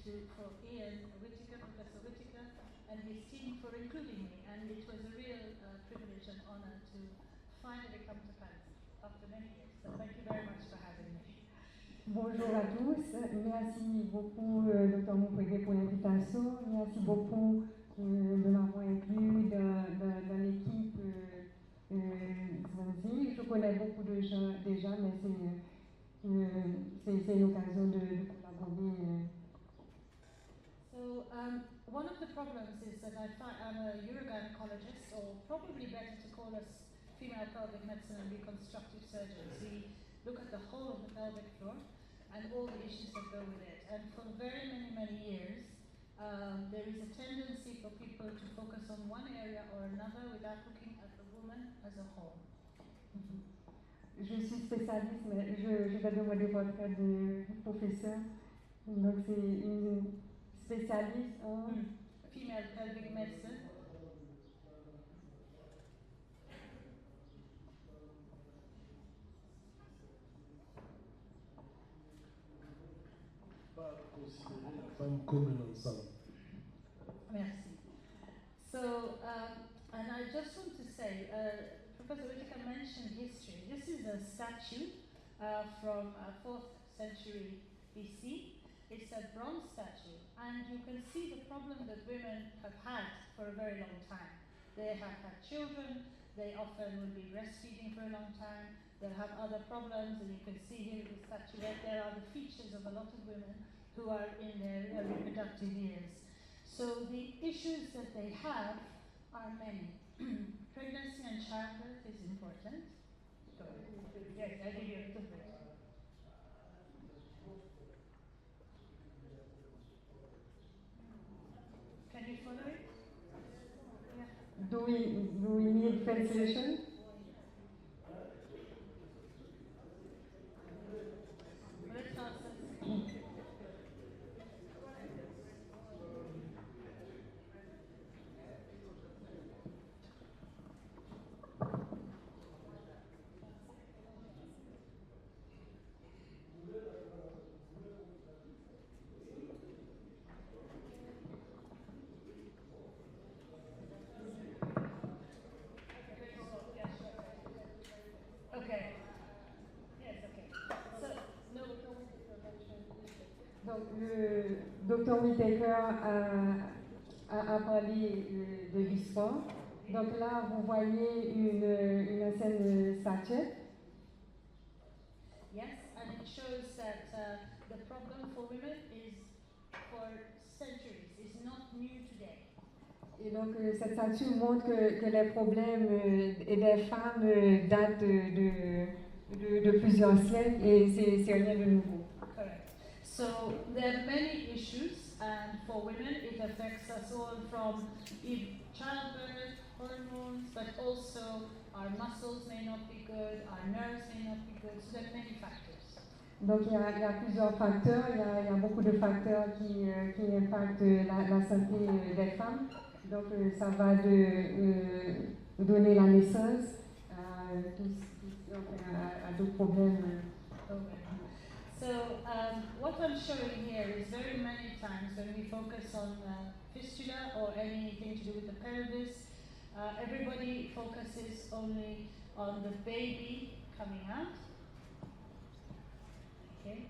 for Ian Whittaker, Professor Whittaker, and his team for including me. And it was a real privilege and honor to finally come to Paris after many years. So thank you very much for having me. Bonjour à tous, merci beaucoup Dr Mukwege pour l'invitation, merci beaucoup de m'avoir inclus dans l'équipe Zanzi. Je connais beaucoup de gens déjà, mais c'est une occasion de collaborer. So one of the problems is that I'm a urogynecologist, or probably better to call us female pelvic medicine and reconstructive surgeons. We look at the whole of the pelvic floor and all the issues that go with it. And for very many years, there is a tendency for people to focus on one area or another without looking at the woman as a whole. Je suis spécialiste, mais je vais demander votre aide de professeur. Donc c'est une spécialiste en female pelvic medicine. Pas considérer la femme comme un ensemble. Merci. So, and I just want to say, Professor Whittaker mentioned history. This is a statue from 4th century BC. It's a bronze statue, and you can see the problem that women have had for a very long time. They have had children, they often will be breastfeeding for a long time, they'll have other problems, and you can see here in the statue that there are the features of a lot of women who are in their reproductive years. So the issues that they have are many. Pregnancy and childbirth is important. Go ahead. Yes, I give you a little bit. Can you follow it? Yeah. Do we need translation? Let's answer. Okay. Yes, okay. So, no, donc, le Dr Whittaker a parlé de l'histoire. Donc là, vous voyez une ancienne statue. Yes, and it shows that the problem for women is for centuries. It's not new today. Et donc, cette statue montre que les problèmes des femmes datent de plusieurs siècles et c'est rien de nouveau. Correct. So there are many issues, and for women it affects us all from childbirth, hormones, but also our muscles may not be good, our nerves may not be good, so there are many factors. Donc il y a plusieurs facteurs, il y a beaucoup de facteurs qui impactent la santé des femmes. Donc ça va de donner la naissance à d'autres problèmes. Okay. So what I'm showing here is very many times when we focus on fistula or anything to do with the pelvis, everybody focuses only on the baby coming out. Okay,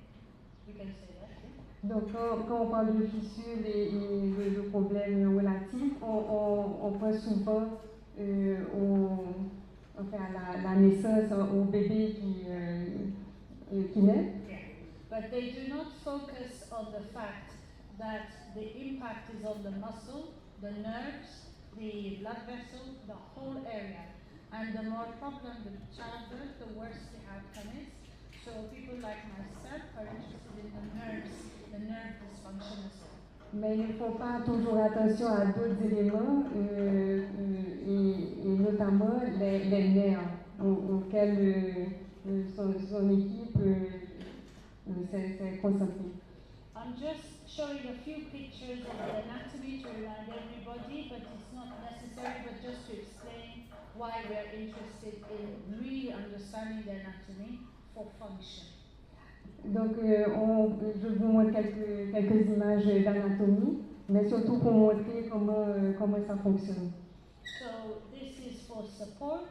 we can say that. Yeah? Donc quand on parle de fissures et de problèmes relatifs, on pense souvent à la naissance, au bébé qui naît. Yeah. But they do not focus on the fact that the impact is on the muscle, the nerves, the blood vessel, the whole area. And the more problem the childbirth, the worse the outcome is. So people like myself are interested in the nerves, the nerve dysfunction as well. Mais il ne faut pas toujours attention à d'autres éléments, et notamment les nerfs auxquels son équipe s'est concentrée. I'm just showing a few pictures of the anatomy to remind everybody, but it's not necessary, but just to explain why we're interested in really understanding the anatomy for function. Donc, je vous montre quelques images d'anatomie, mais surtout pour montrer comment ça fonctionne. So this is for support,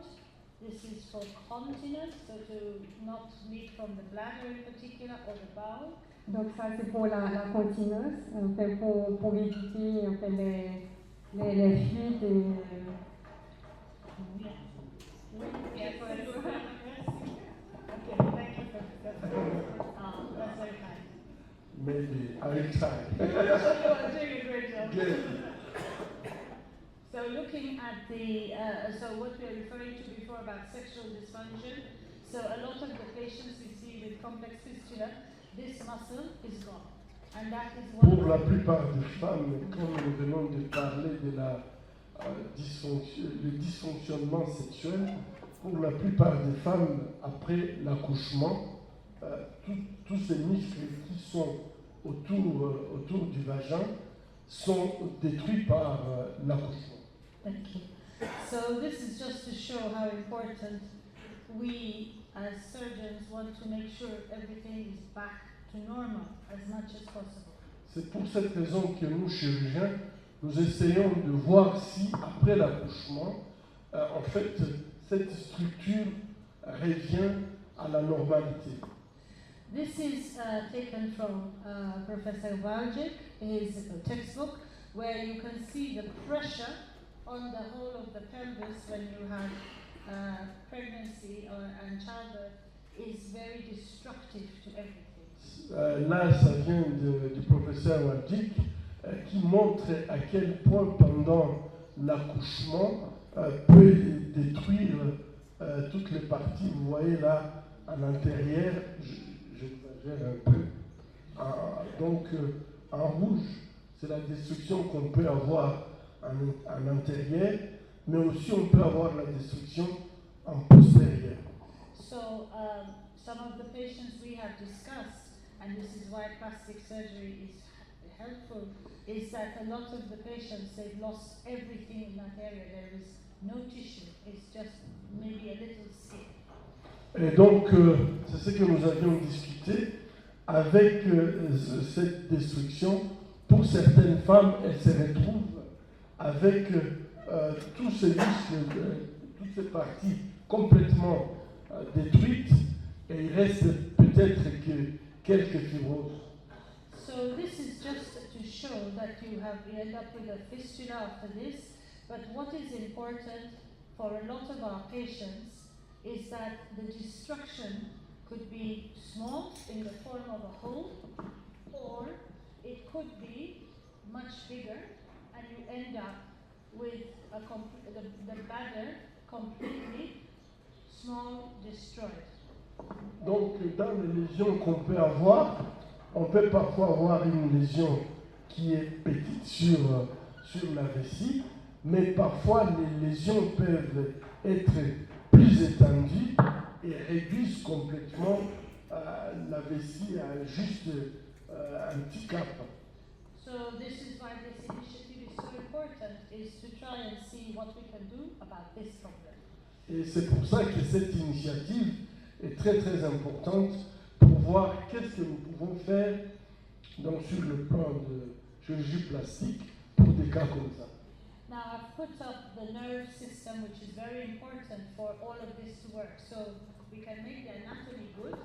this is for continence, so to not leak from the bladder in particular or the bowel. Donc, ça c'est pour la continence, en fait, pour éviter en fait, les fuites et. Yes, okay, thank you for that's very kind. Maybe I try. You are doing a great job. Good. So looking at the, so what we were referring to before about sexual dysfunction, so a lot of the patients we see with complex fistula, this muscle is gone. And that is one Pour la plupart des femmes, comme nous venons de parler de la le dysfonctionnement sexuel, pour la plupart des femmes, après l'accouchement, tous ces muscles qui sont autour du vagin sont détruits par l'accouchement. Thank you. So this is just to show how important we as surgeons want to make sure everything is back to normal as much as possible. C'est pour cette raison que nous, chirurgiens, nous essayons de voir si, après l'accouchement, en fait, cette structure revient à la normalité. This is taken from Professor Wojcik, his textbook, where you can see the pressure on the whole of the pelvis when you have pregnancy and childbirth is very destructive to everything. Là, ça vient du professeur Wojcik qui montre à quel point pendant l'accouchement peut détruire toutes les parties. Vous voyez là, à l'intérieur, j'exagère un peu. Donc, en rouge, c'est la destruction qu'on peut avoir en intérieur, mais aussi on peut avoir la destruction en postérieur. So, some of the patients we have discussed, and this is why plastic surgery is helpful, is that a lot of the patients, they've lost everything in that area. There is no tissue, it's just maybe a little skin. Et donc, c'est ce que nous avions discuté. Avec cette destruction, pour certaines femmes, elles se retrouvent avec tous ces muscles, toutes ces parties complètement détruites, et il reste peut-être que quelques fibroses. So this is just to show that you end up with a fistula after this, but what is important for a lot of our patients is that the destruction could be small in the form of a hole, or it could be much bigger, and you end up with the bladder completely small, destroyed. Donc, dans les lésions qu'on peut avoir, on peut parfois avoir une lésion qui est petite sur la vessie, mais parfois les lésions peuvent être plus étendues et réduisent complètement la vessie à juste un petit cap. So this is why this initiative is so important, is to try and see what we can do about this problem. Et c'est pour ça que cette initiative est très très importante pour voir qu'est-ce que nous pouvons faire donc, sur le plan de chirurgie plastique pour des cas comme ça. Now I've put up the nerve system, which is very important for all of this to work. So we can make the anatomy good,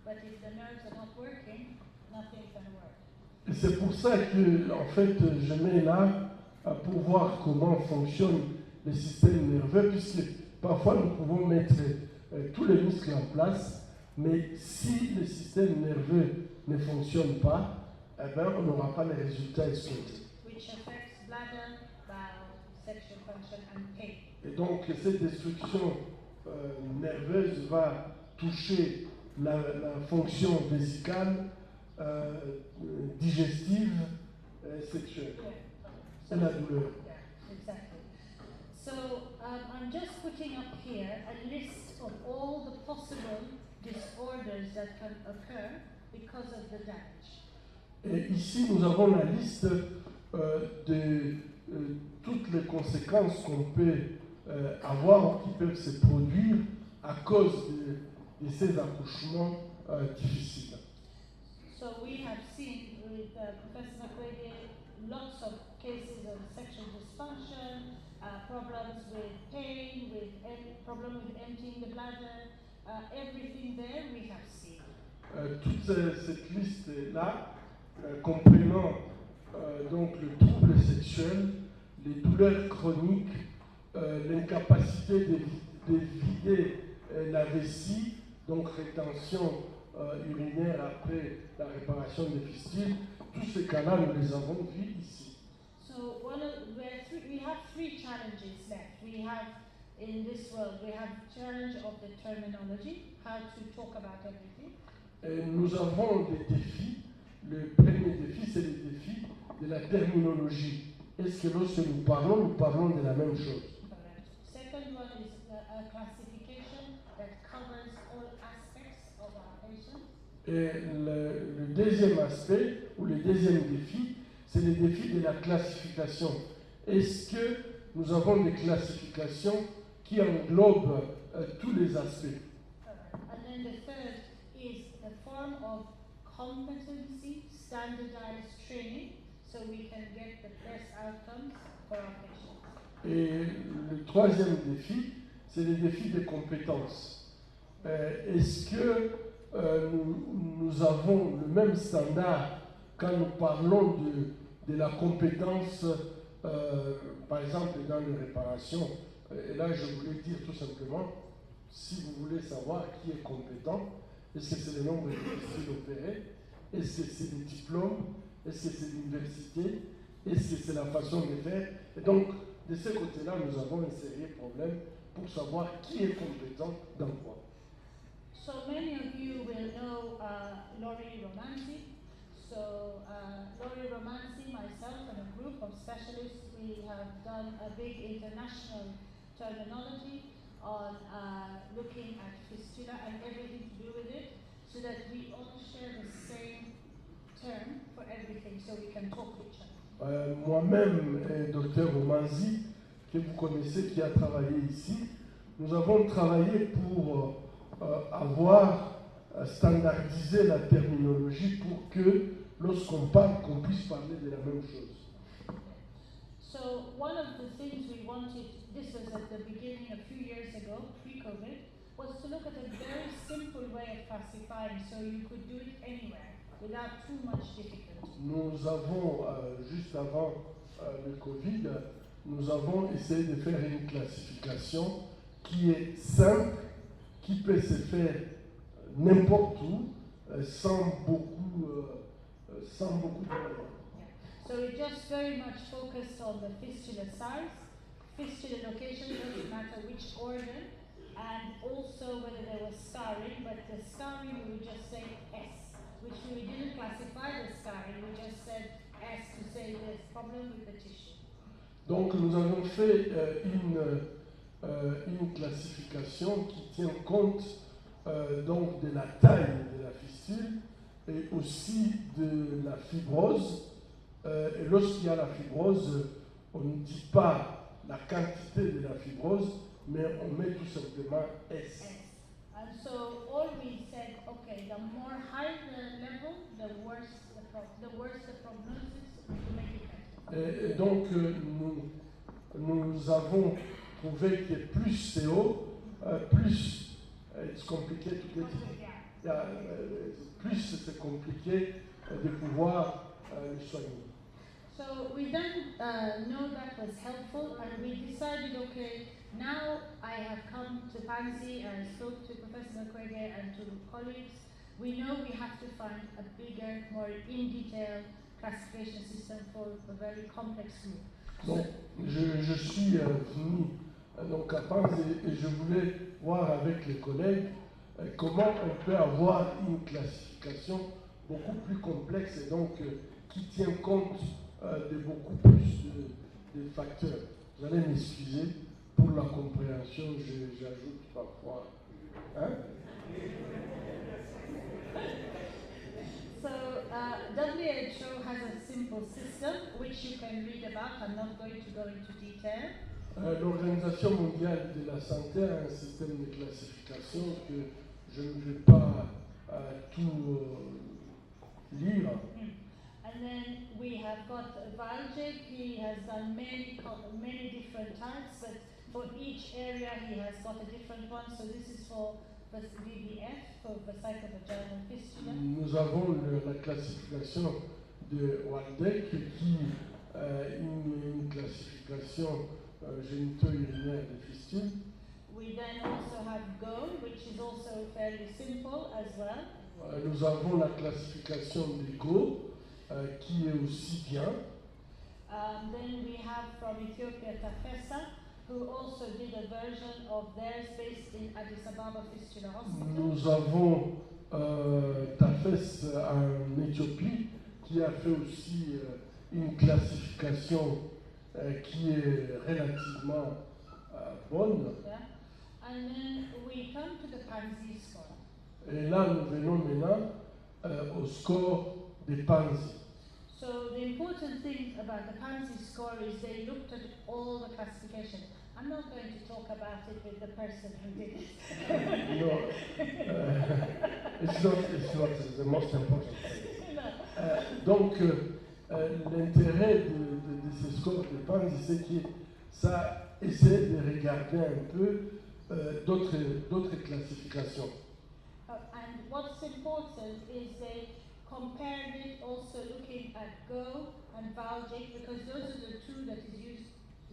but if the nerves are not working, nothing can work. Et c'est pour ça que, en fait, je mets là pour voir comment fonctionne le système nerveux, puisque parfois nous pouvons mettre tous les muscles en place, mais si le système nerveux ne fonctionne pas, eh ben, on n'aura pas les résultats escomptés. Which affects bladder, bowel, sexual function and pain. Et donc cette destruction nerveuse va toucher la fonction vésicale, digestive, sexuelle. So, Et la douleur. yeah, exactly. So I'm just putting up here a list of all the possible disorders that can occur because of the damage. Et ici, nous avons la liste de toutes les conséquences qu'on peut avoir ou qui peuvent se produire à cause de ces accouchements difficiles. So we have seen with Professor Mukwege lots of cases of sexual dysfunction, problems with pain, with problem with emptying the bladder, everything there we have seen. Toute cette liste-là, comprenant donc le trouble sexuel, les douleurs chroniques, l'incapacité de vider la vessie, donc rétention urinaire après la réparation des fistules, tous ces cas-là, nous les avons vus ici. So we have three challenges left. We have in this world, we have challenge of the terminology, how to talk about everything. Et nous avons des défis. Le premier défi, c'est le défi de la terminologie. Est-ce que lorsque nous parlons de la même chose? Correct. Second one is a classification that covers all aspects of our patient. Et le deuxième aspect, ou le deuxième défi, c'est le défi de la classification. Est-ce que nous avons des classifications qui englobent tous les aspects? And then the third is the form of competency, standardized training, so we can get the best outcomes for our patients. Et le troisième défi, c'est le défi des compétences. Est-ce que nous avons le même standard quand nous parlons de la compétence, par exemple dans les réparations? Et là, je voulais dire tout simplement, si vous voulez savoir qui est compétent, est-ce que c'est le nombre de fistules opérées? Est-ce que c'est le diplôme? Est-ce que c'est l'université? Est-ce que c'est la façon de faire? Et donc, de ce côté-là, nous avons un sérieux problème pour savoir qui est compétent dans quoi. So many of you will know Laurie Romanzi. So Laurie Romanzi, myself, and a group of specialists, we have done a big international terminology on looking at fistula and everything to do with it, so that we all share the same term for everything, so we can talk to each other. Moi-même et Dr Romanzi, que vous connaissez, qui a travaillé ici, nous avons travaillé pour avoir standardisé la terminologie pour que lorsqu'on parle, qu'on puisse parler de la même chose. So one of the things we wanted, this was at the beginning a few years ago, pre-COVID, was to look at a very simple way of classifying, so you could do it anywhere without too much difficulty. Nous avons, juste avant le Covid, nous avons essayé de faire une classification qui est simple, qui peut se faire n'importe où, sans beaucoup de moyens. So we just very much focused on the fistula size, fistula location, doesn't matter which organ, and also whether there was scarring, but the scarring we would just say S, which we didn't classify the scarring, we just said S to say there's problem with the tissue. Donc nous avons fait une classification qui tient compte donc de la taille de la fistule et aussi de la fibrose. Et lorsqu'il y a la fibrose, on ne dit pas la quantité de la fibrose, mais on met tout simplement S. And so all we said, okay, the more high the level, the worse the prognosis, to make it better. Et donc nous avons trouvé que plus c'est haut, plus it's complicated to get it. Plus c'est compliqué de pouvoir le soigner. So we then know that was helpful, and we decided, okay, now I have come to Pansy and spoke to Professor Mukwege and to colleagues. We know we have to find a bigger, more in-detail classification system for a very complex group. Donc, je suis venu donc à Pansy et je voulais voir avec les collègues comment on peut avoir une classification beaucoup plus complexe et donc qui tient compte de beaucoup plus de facteurs. Vous allez m'excuser pour la compréhension, j'ajoute parfois. Hein? So WHO has a simple system which you can read about. I'm not going to go into detail. L'Organisation mondiale de la santé a un système de classification que je ne vais pas tout lire. And then we have got Valjik. He has done many different types, but for each area he has got a different one. So this is for the VVF, for vesicovaginal fistula. Nous avons la classification de Waldeck qui est une classification génito-urinaire des fistules. We then also have GO, which is also fairly simple as well. Nous avons la classification des GO qui est aussi bien. Then we have from Ethiopia Tafesa, who also did a version of theirs based in Addis Ababa Fistula Hospital. Nous avons Tafes en Éthiopie qui a fait aussi une classification qui est relativement bonne. Yeah. And then we come to the Panzi score. Et là, nous venons maintenant au score des Panzi. So the important thing about the Panzi score is they looked at all the classification. I'm not going to talk about it with the person who did it. No, it's not the most important thing. No. Donc, l'intérêt de ces scores de Panzi, c'est que ça essaie de regarder un peu d'autres classifications. And what's important is they compared it also looking at GO and Valjik, because those are the two that is used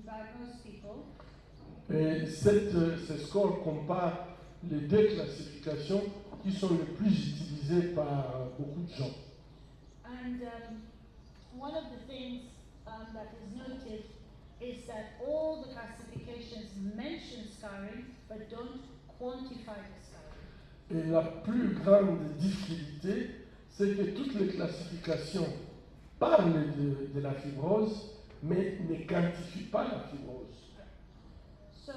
by most people. Et ce score compare les deux classifications qui sont les plus utilisées par beaucoup de gens. And one of the things that is noted is that all the classifications mention scarring but don't quantify the scarring. Et la plus grande difficulté, c'est que toutes les classifications parlent de la fibrose, mais ne quantifient pas la fibrose. So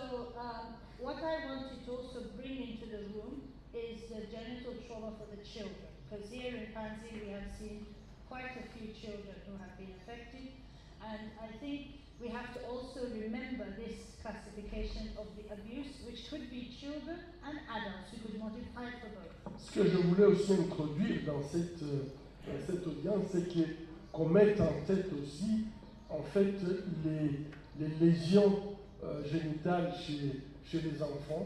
what I wanted to also bring into the room is the genital trauma for the children, because here in Panzi we have seen quite a few children who have been affected, and I think we have to also remember this classification of the abuse, which could be children and adults. We could modify it for both. Ce que je voulais aussi introduire dans cette audience, c'est qu'on mette en tête aussi, en fait, les lésions génitales chez les enfants.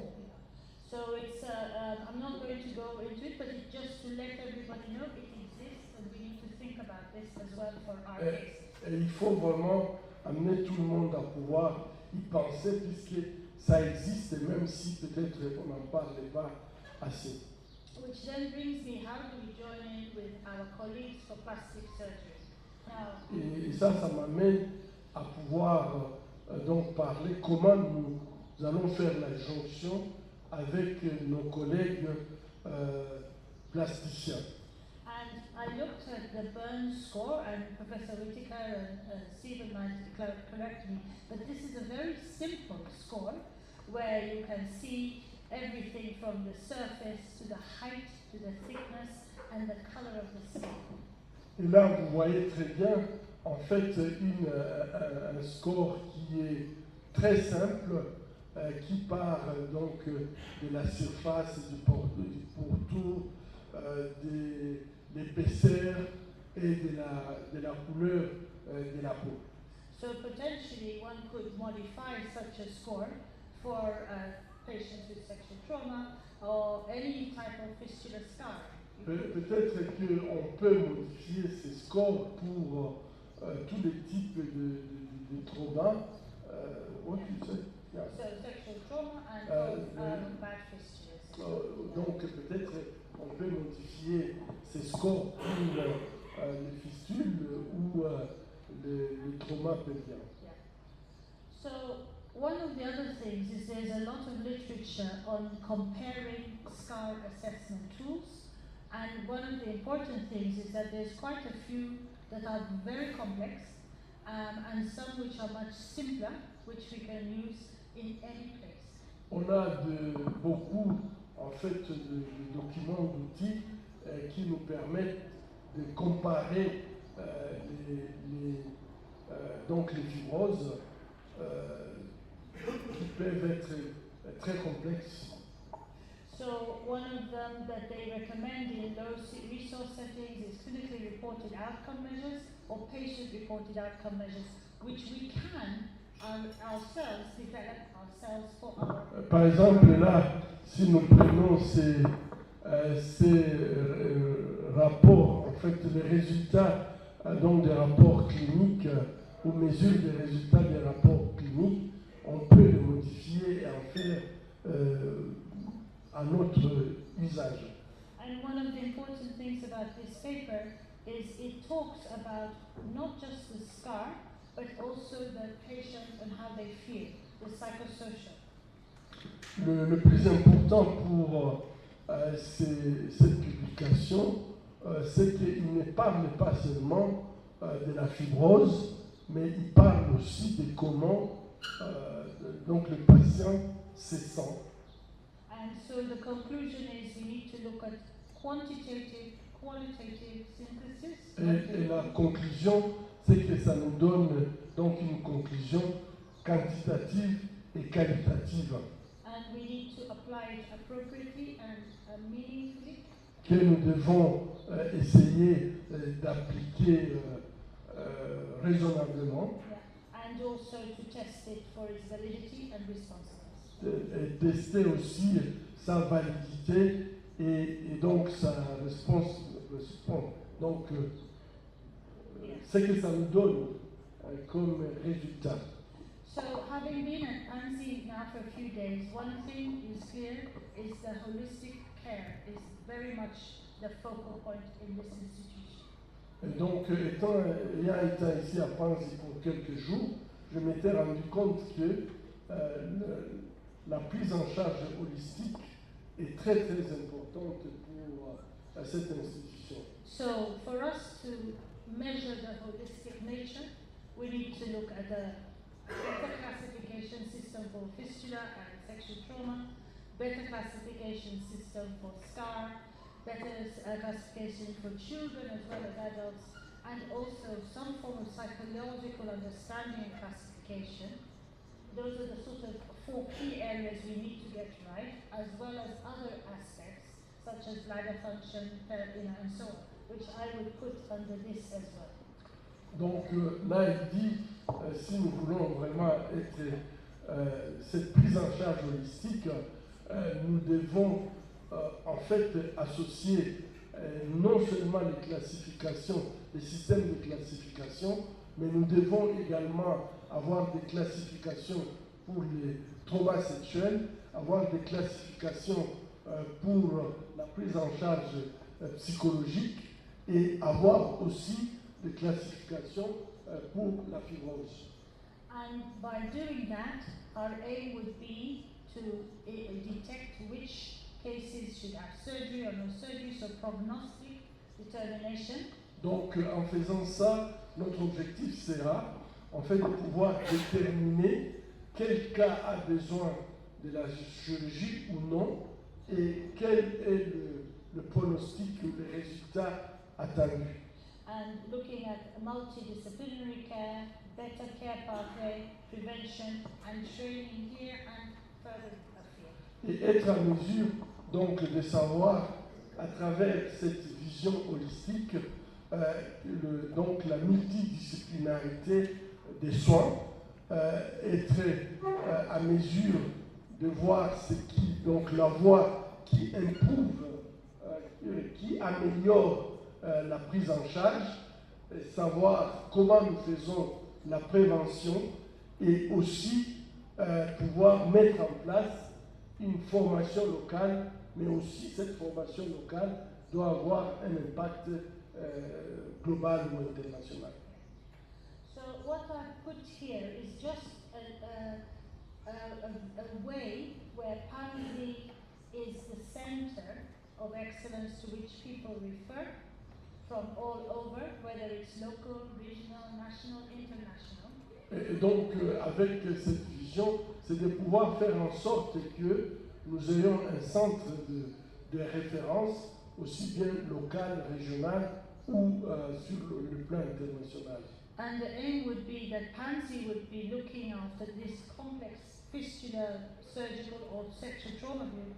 So it's, I'm not going to go into it, but it's just to let everybody know it exists, and we need to think about this as well for our case. Et il faut vraiment amener tout le monde à pouvoir y penser, puisque ça existe, même si peut-être on n'en parlait pas assez. Which then brings me, how do we join in with our colleagues for plastic surgery? Now, Et ça m'amène à pouvoir donc parler comment nous allons faire la jonction avec nos collègues plasticiens. and I looked at the Burns score, and Professor Whitaker and Stephen might correct me, but this is a very simple score where you can see everything from the surface to the height to the thickness and the color of the skin. Et là, vous voyez très bien, en fait, un score qui est très simple, qui part donc de la surface du pourtour, de l'épaisseur et de la couleur de la peau. So potentially one could modify such a score for patients with sexual trauma or any type of fistula scar. Peut-être qu'on peut modifier ces scores pour tous les types de trauma. What you say? Yeah. So sexual trauma and bad fistulas. Donc peut-être on peut modifier ces scores pour les fistules ou les traumas pelviens. Yeah. So one of the other things is there's a lot of literature on comparing scar assessment tools, and one of the important things is that there's quite a few that are very complex, and some which are much simpler, which we can use in any place. On a beaucoup en fait de documents, d'outils qui nous permettent de comparer donc les fibroses qui peuvent être très complexes. So one of them that they recommend in low resource settings is clinically reported outcome measures or patient-reported outcome measures, which we can ourselves develop ourselves for our. Par exemple, là, si nous prenons ces rapports, en fait, les résultats donc des rapports cliniques ou mesures des résultats des rapports cliniques, on peut les modifier et en faire à notre usage. And one of the important things about this paper is it talks about not just the scar, but also the patient and how they feel, the psychosocial. Le plus important pour cette publication, c'est qu'il ne parle pas seulement de la fibrose, mais il parle aussi de comment donc le patient se sent. And so the conclusion is we need to look at quantitative, qualitative synthesis. Et la conclusion, c'est que ça nous donne donc une conclusion quantitative et qualitative. And we need to apply it appropriately and meaningfully. Que nous devons essayer d'appliquer raisonnablement. Yeah. And also to test it for its validity and responsiveness. Et tester aussi sa validité et donc sa réponse. Donc, ce que ça nous donne comme résultat. So, having been at ANSI now for a few days, one thing is clear is that holistic care is very much the focal point in this institution. Et donc, ayant été ici à Panzi pour quelques jours, je m'étais rendu compte que la prise en charge holistique est très très importante pour cette institution. So, for us to measure the holistic nature, we need to look at the better classification system for fistula and sexual trauma, better classification system for scar, better classification for children as well as adults, and also some form of psychological understanding and classification. Those are the sort of 4 key areas we need to get right, as well as other aspects such as bladder function, and so on, which I would put under this as well. Donc là, il dit, si nous voulons vraiment être cette prise en charge holistique, nous devons en fait associer non seulement les classifications, les systèmes de classification, mais nous devons également avoir des classifications pour les traumas sexuels, avoir des classifications pour la prise en charge psychologique et avoir aussi des classifications pour la fibrose. And by doing that, our aim would be to detect which cases should have surgery or no surgery, so prognostic determination. Donc en faisant ça, notre objectif sera en fait de pouvoir déterminer quel cas a besoin de la chirurgie ou non et quel est le pronostic ou les résultats attendus. And looking at multidisciplinary care, better care pathway, prevention, and training here and further afield. Et être en mesure donc de savoir à travers cette vision holistique donc la multidisciplinarité des soins, être à mesure de voir ce qui donc la voie qui improuve, qui améliore la prise en charge, savoir comment nous faisons la prévention et aussi pouvoir mettre en place une formation locale, mais aussi cette formation locale doit avoir un impact global ou international. So what I've put here is just a way where PANSI is the center of excellence to which people refer from all over, whether it's local, regional, national, international. Et donc, avec cette vision, c'est de pouvoir faire en sorte que nous ayons un centre de référence, aussi bien local, régional ou sur le plan international. And the aim would be that PANSI would be looking after this complex fistula, surgical or sexual trauma group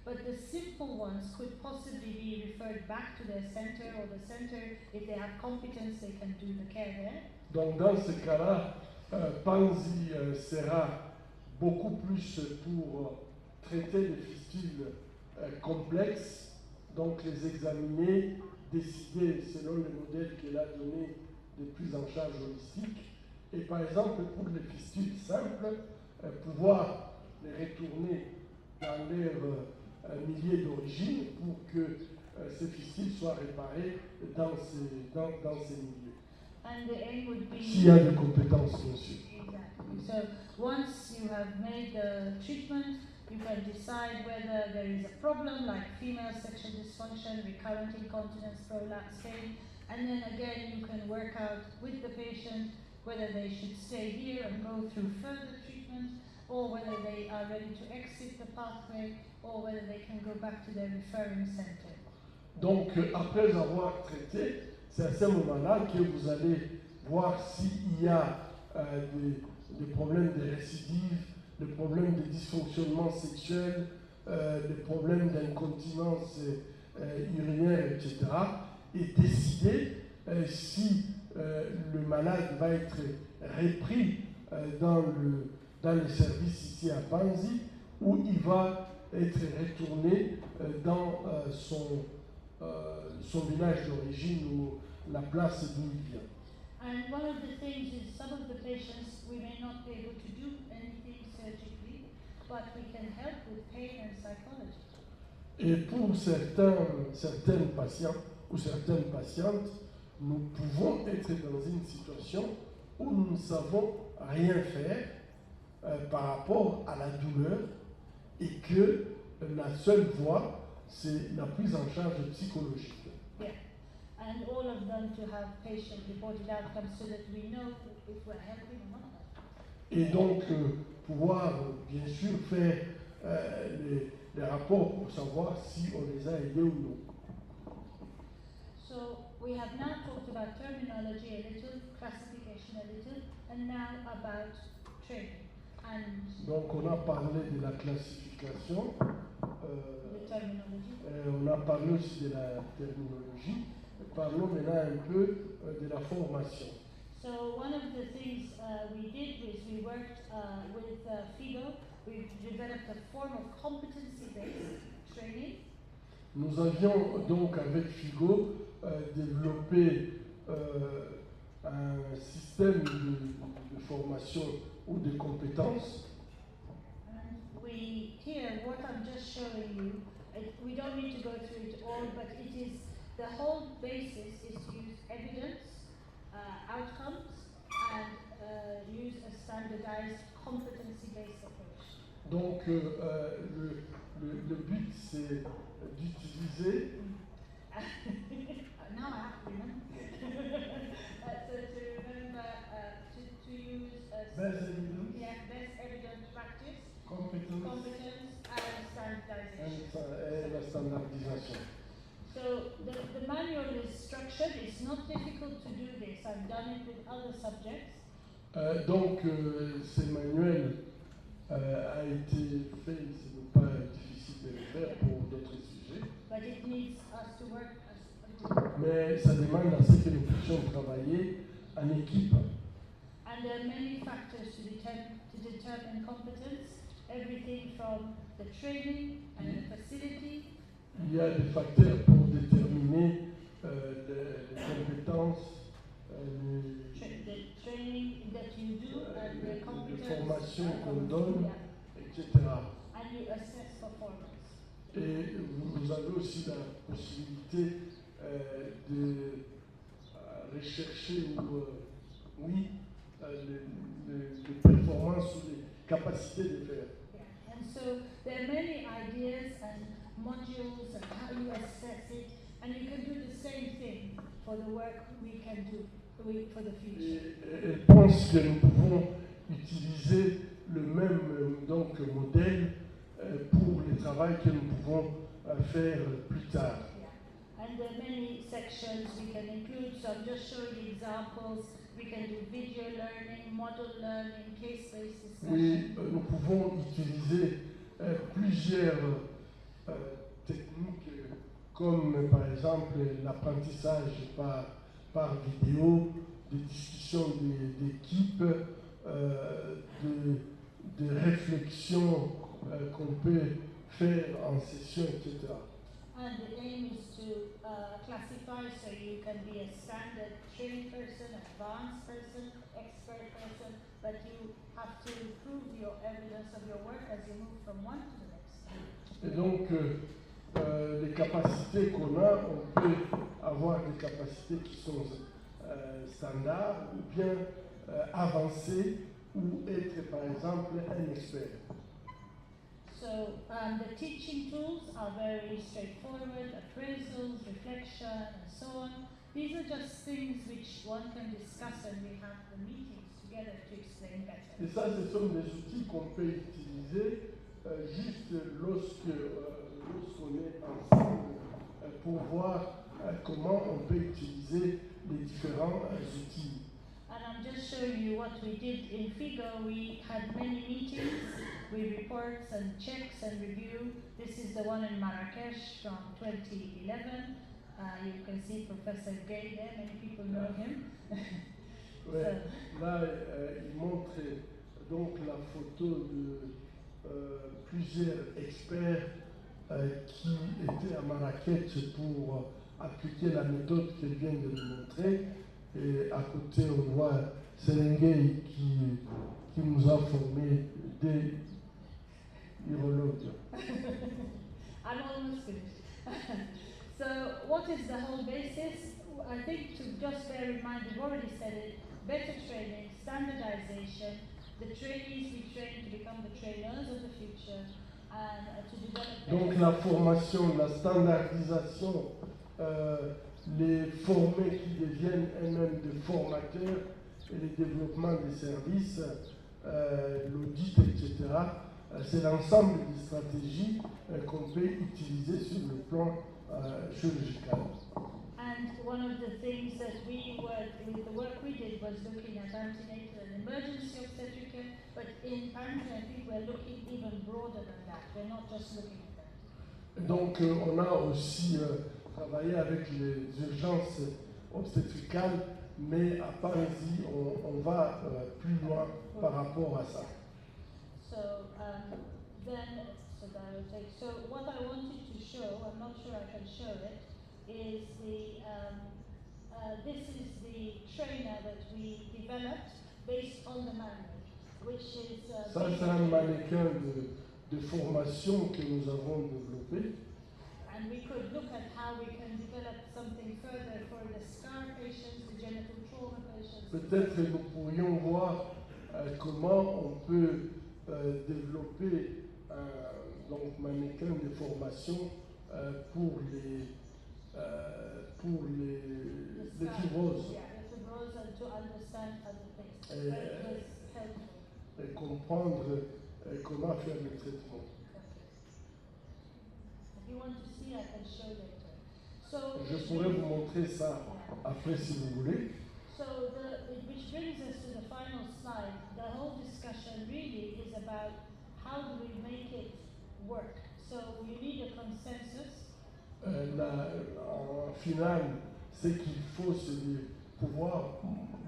but the simple ones could possibly be referred back to their center, or the center, if they have competence, they can do the care there. Donc dans ce cas-là, Panzi sera beaucoup plus pour traiter des fistules complexes, donc les examiner, décider selon le modèle qu'elle a donné de prise en charge holistique. Et par exemple, pour les fistules simples, pouvoir les retourner dans leur milieu d'origine pour que ces fistules soient réparées dans ces milieux. And the aim would be... S'il y a des compétences, bien sûr. Exactly. So once you have made the treatment, you can decide whether there is a problem like female sexual dysfunction, recurrent incontinence, prolapse pain, and then again you can work out with the patient whether they should stay here and go through further treatment, or whether they are ready to exit the pathway, or whether they can go back to their referring center. Donc après avoir traité, c'est à ce moment-là que vous allez voir s'il y a des problèmes de récidive, des problèmes de dysfonctionnement sexuel, des problèmes d'incontinence urinaire, etc. Et décider si le malade va être repris dans le service ici à Panzi, ou il va être retourné dans son village d'origine ou la place d'où il vient. And one of the things is some of the patients we may not be able to do anything surgically, but we can help with pain and psychology. Et pour certains patients ou certaines patientes, nous pouvons être dans une situation où nous ne savons rien faire par rapport à la douleur, et que la seule voie, c'est la prise en charge psychologique. Yeah. And all of them to have patient-reported outcomes so that we know if we're helping or not. Et donc, pouvoir bien sûr faire les rapports pour savoir si on les a aidés ou non. So we have now talked about terminology a little, classification a little, and now about training. And Donc, on a parlé de la classification, the terminology. on a parlé aussi de la terminologie. Parlons maintenant un peu de la formation. So one of the things we did was we worked with FIGO. We developed a form of competency-based training. Nous avions donc avec FIGO développé un système de formation ou de compétences. And here, what I'm just showing you, we don't need to go through it all, but it is, the whole basis is to use evidence, outcomes, and use a standardized competency-based approach. Donc le but c'est d'utiliser Now I have to remember. So to remember to use best evidence, best evidence practice, competence competence, and standardization. et la standardisation. So the manual is structured. It's not difficult to do this. I've done it with other subjects. Donc ce manuel a été fait, ce n'est pas difficile de le faire pour d'autres sujets, But it needs us to work mais ça demande à ce que nous puissions travailler en équipe. and there are many factors to determine competence. Everything from the training and the facility. Il y a des facteurs pour déterminer les compétences, The training that you do and the competence. formation qu'on donne, Yeah. etc. And you assess performance. Et vous avez aussi la possibilité de rechercher les performances ou les capacités de faire. Yeah. And so there are many ideas and modules and how you assess it, and you can do the same thing for the work we can do for the future. Et je pense que nous pouvons utiliser le même donc, modèle pour le travail que nous pouvons faire plus tard. Yeah. And there are many sections we can include, so I'm just showing you examples. We can do video learning, model learning, case-based discussion. Oui, nous pouvons utiliser plusieurs techniques comme par exemple l'apprentissage par vidéo, des discussions d'équipe, des réflexions qu'on peut faire en session, etc. And the aim is to classify so you can be a standard trained person, advanced person, expert person, but you have to prove your evidence of your work as you move from one to the next. Et donc, les capacités qu'on a, on peut avoir des capacités qui sont standards ou bien avancées ou être par exemple un expert. So the teaching tools are very straightforward, appraisals, reflection, and so on. These are just things which one can discuss when we have the meetings together to explain better. Et ça, ce sont des outils qu'on peut utiliser juste lorsqu'on est ensemble pour voir comment on peut utiliser les différents outils. And I'm just showing you what we did in FIGO. We had many meetings with reports and checks and review. This is the one in Marrakesh from 2011. You can see Professor Gay there, many people know him. Ouais, là, il montre donc la photo de plusieurs experts qui étaient à Marrakech pour appliquer la méthode qu'elle vient de nous montrer. Et à côté, on voit Serengei qui nous a formés des urologues. I'm almost finished. So, what is the whole basis? I think to just bear in mind, we've already said it, better training, standardization, the trainees we train to become the trainers of the future, and to develop... Donc la formation, la standardisation, les formés qui deviennent eux-mêmes des formateurs et le développement des services, l'audit, etc. C'est l'ensemble des stratégies qu'on peut utiliser sur le plan chirurgical. And one of the things that we were, with the work we did, was looking at antenatal and emergency obstetric care, but in parenting, I think we're looking even broader than that. We're not just looking at that. Donc on a aussi travaillé avec les urgences obstétricales, mais à Parisis, on va plus loin par rapport à ça. So so what I wanted to show, I'm not sure I can show it, is this is the trainer that we developed based on the manual, which is... Ça, c'est un mannequin de formation que nous avons développé. And we could look at how we can develop something further for the SCAR patients, the genital trauma patients. Peut-être nous pourrions voir comment on peut développer un mannequin de formation pour les fibroses. Yeah, the fibrose, and to understand other things. That was helpful. Et comprendre comment faire le traitement. If you want to see, I can show later. So, Je pourrais vous montrer ça après si vous voulez. So, which brings us to the final slide. The whole discussion really is about how do we make it work. So, you need a consensus. En finale, c'est qu'il faut pouvoir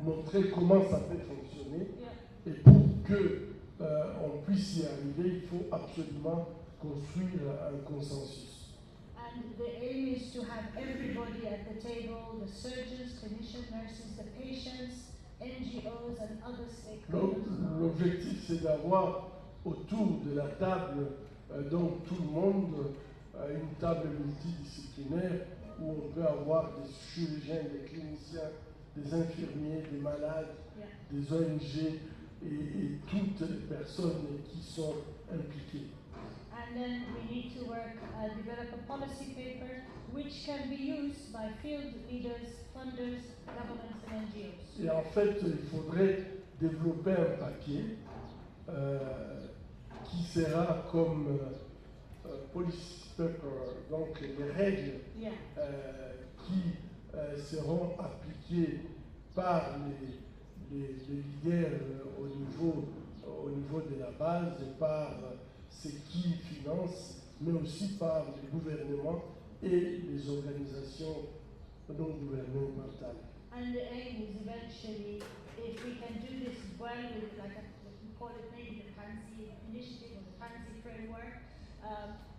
montrer comment ça peut fonctionner. Yeah. Et pour que on puisse y arriver, il faut absolument construire un consensus. And the aim is to have everybody at the table, the surgeons, clinicians, nurses, the patients, NGOs and other stakeholders. L'objectif, c'est d'avoir autour de la table, donc tout le monde, une table multidisciplinaire où on peut avoir des chirurgiens, des cliniciens, des infirmiers, des malades, Yeah. des ONG et toutes les personnes qui sont impliquées. And then we need to work, develop a policy paper which can be used by field leaders, funders, governments and NGOs. Et en fait, il faudrait développer un papier qui sera comme policy paper, donc les règles Yeah. qui seront appliquées par les leaders au niveau de la base et par ceux qui financent mais aussi par les gouvernements et les organisations non gouvernementales. And the aim is eventually, if we can do this well with, like, we call it maybe the Pansy Initiative or the Pansy Framework,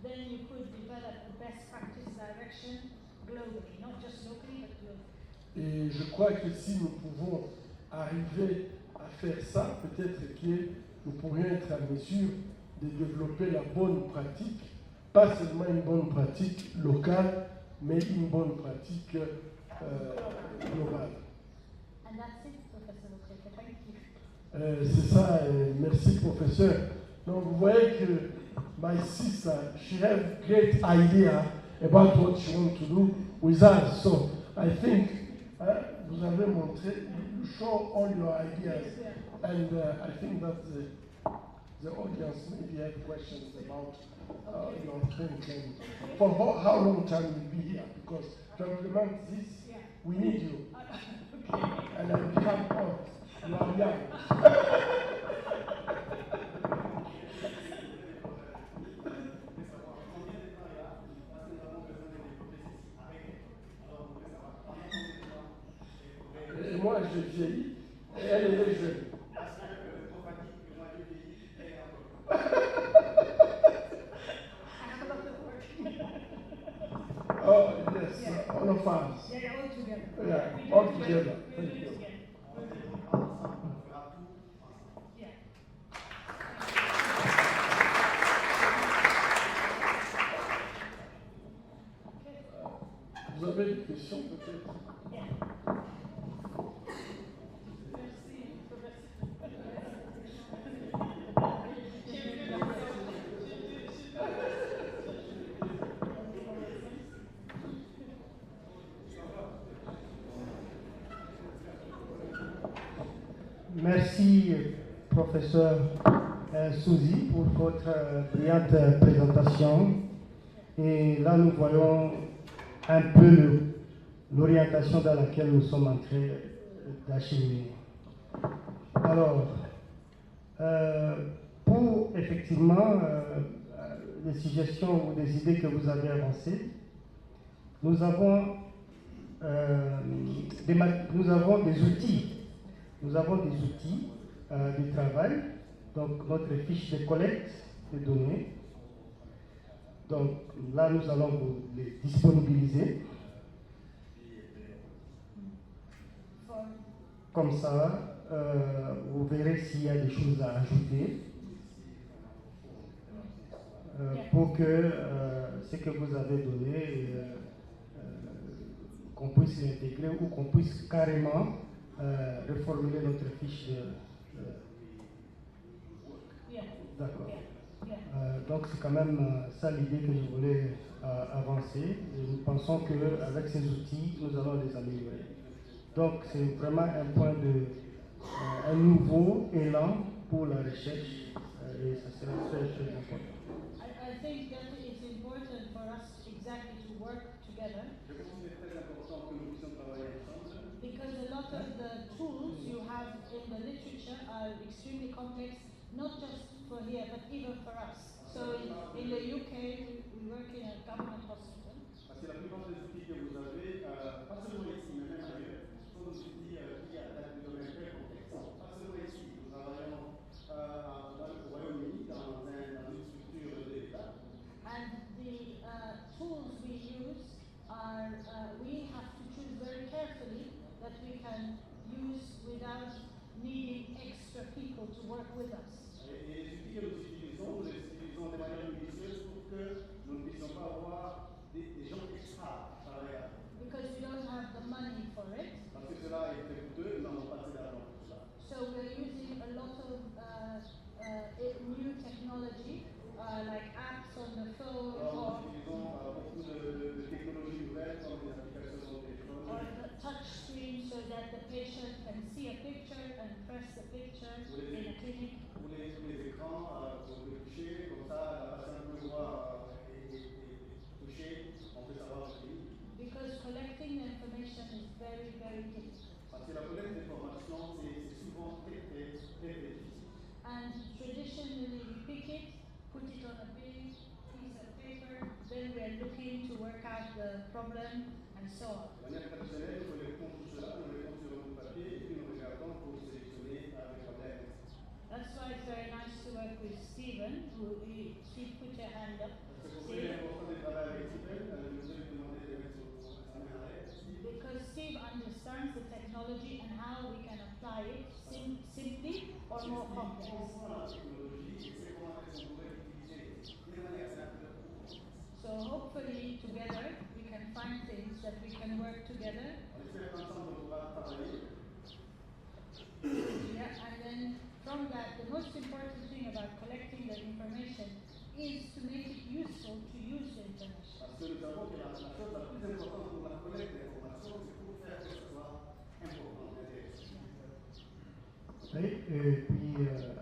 then you could develop a best practice direction globally, not just locally, but globally. Et je crois que si nous pouvons arriver à faire ça, peut-être que nous pourrions être à mesure de développer la bonne pratique, pas seulement une bonne pratique locale, mais une bonne pratique globale. And that's it, Professor Okeke. Thank you. C'est ça, merci professeur. Donc vous voyez que my sister, she have great idea about what she want to do with us. So I think vous avez montré, you show all your ideas, and I think that the audience maybe have questions about your thinking. For how long time you'll be here? Because to implement this, we need you. And I become old. You are young. Et moi, je vieillis, et elle est jeune. Oh, yes, all of us. Yeah, all together. Yeah, all together. Thank you. Yeah. Vous avez des questions peut-être? Yeah. Merci, Merci, professeur Souzy, pour votre brillante présentation. Et là, nous voyons un peu l'orientation dans laquelle nous sommes en train d'acheminer. Alors, pour effectivement les suggestions ou des idées que vous avez avancées, nous avons des outils. Nous avons des outils de travail, donc notre fiche de collecte de données. Donc là, nous allons vous les disponibiliser. Comme ça, vous verrez s'il y a des choses à ajouter pour que ce que vous avez donné, qu'on puisse l'intégrer ou qu'on puisse carrément reformuler notre fiche de D'accord. Donc c'est quand même ça l'idée que je voulais avancer. Et nous pensons qu'avec ces outils, nous allons les améliorer. Donc c'est vraiment un nouveau élan pour la recherche et ça sera très très important. I think that it's important for us exactly to work together. Because a lot of the tools you have in the literature are extremely complex, not just for here, but even for us. So in the UK, we work in a government hospital. Parce que la plupart des outils que vous avez, pas seulement ici, mais même ailleurs, sont des outils qui attaquent des domaines très complexes. Pas seulement ici, nous travaillons au Royaume-Uni dans une structure de l'État. And the tools we use are, we have to choose very carefully that we can use without needing extra people to work with us. Et les outils que nous utilisons de manière minutieuse pour que nous ne puissions pas avoir des gens extra à travailler avec. Because we don't have the money for it. Parce que cela est très coûteux, nous n'avons pas assez d'argent pour cela. So we're using a lot of new technology, like apps on the phone Alors, nous utilisons beaucoup de technologies nouvelles comme les applications sur le téléphone. or the touch screen so that the patient can see a picture and press the picture in a clinic. Ou les écrans pour le toucher, comme ça la patiente peut voir et toucher, on peut savoir ce qu'il y a. Because collecting the information is very, very difficult. Parce que la collecte d'informations, c'est souvent très difficile. And traditionally we pick it, put it on a big piece of paper, work with Stephen, Steve, put your hand up. Because Steve understands the technology and how we can apply it simply or more complex. So hopefully together we can find things that we can work together. Yeah, and then from that, the most important thing about collecting the information is to make it useful to use the information. Oui, et puis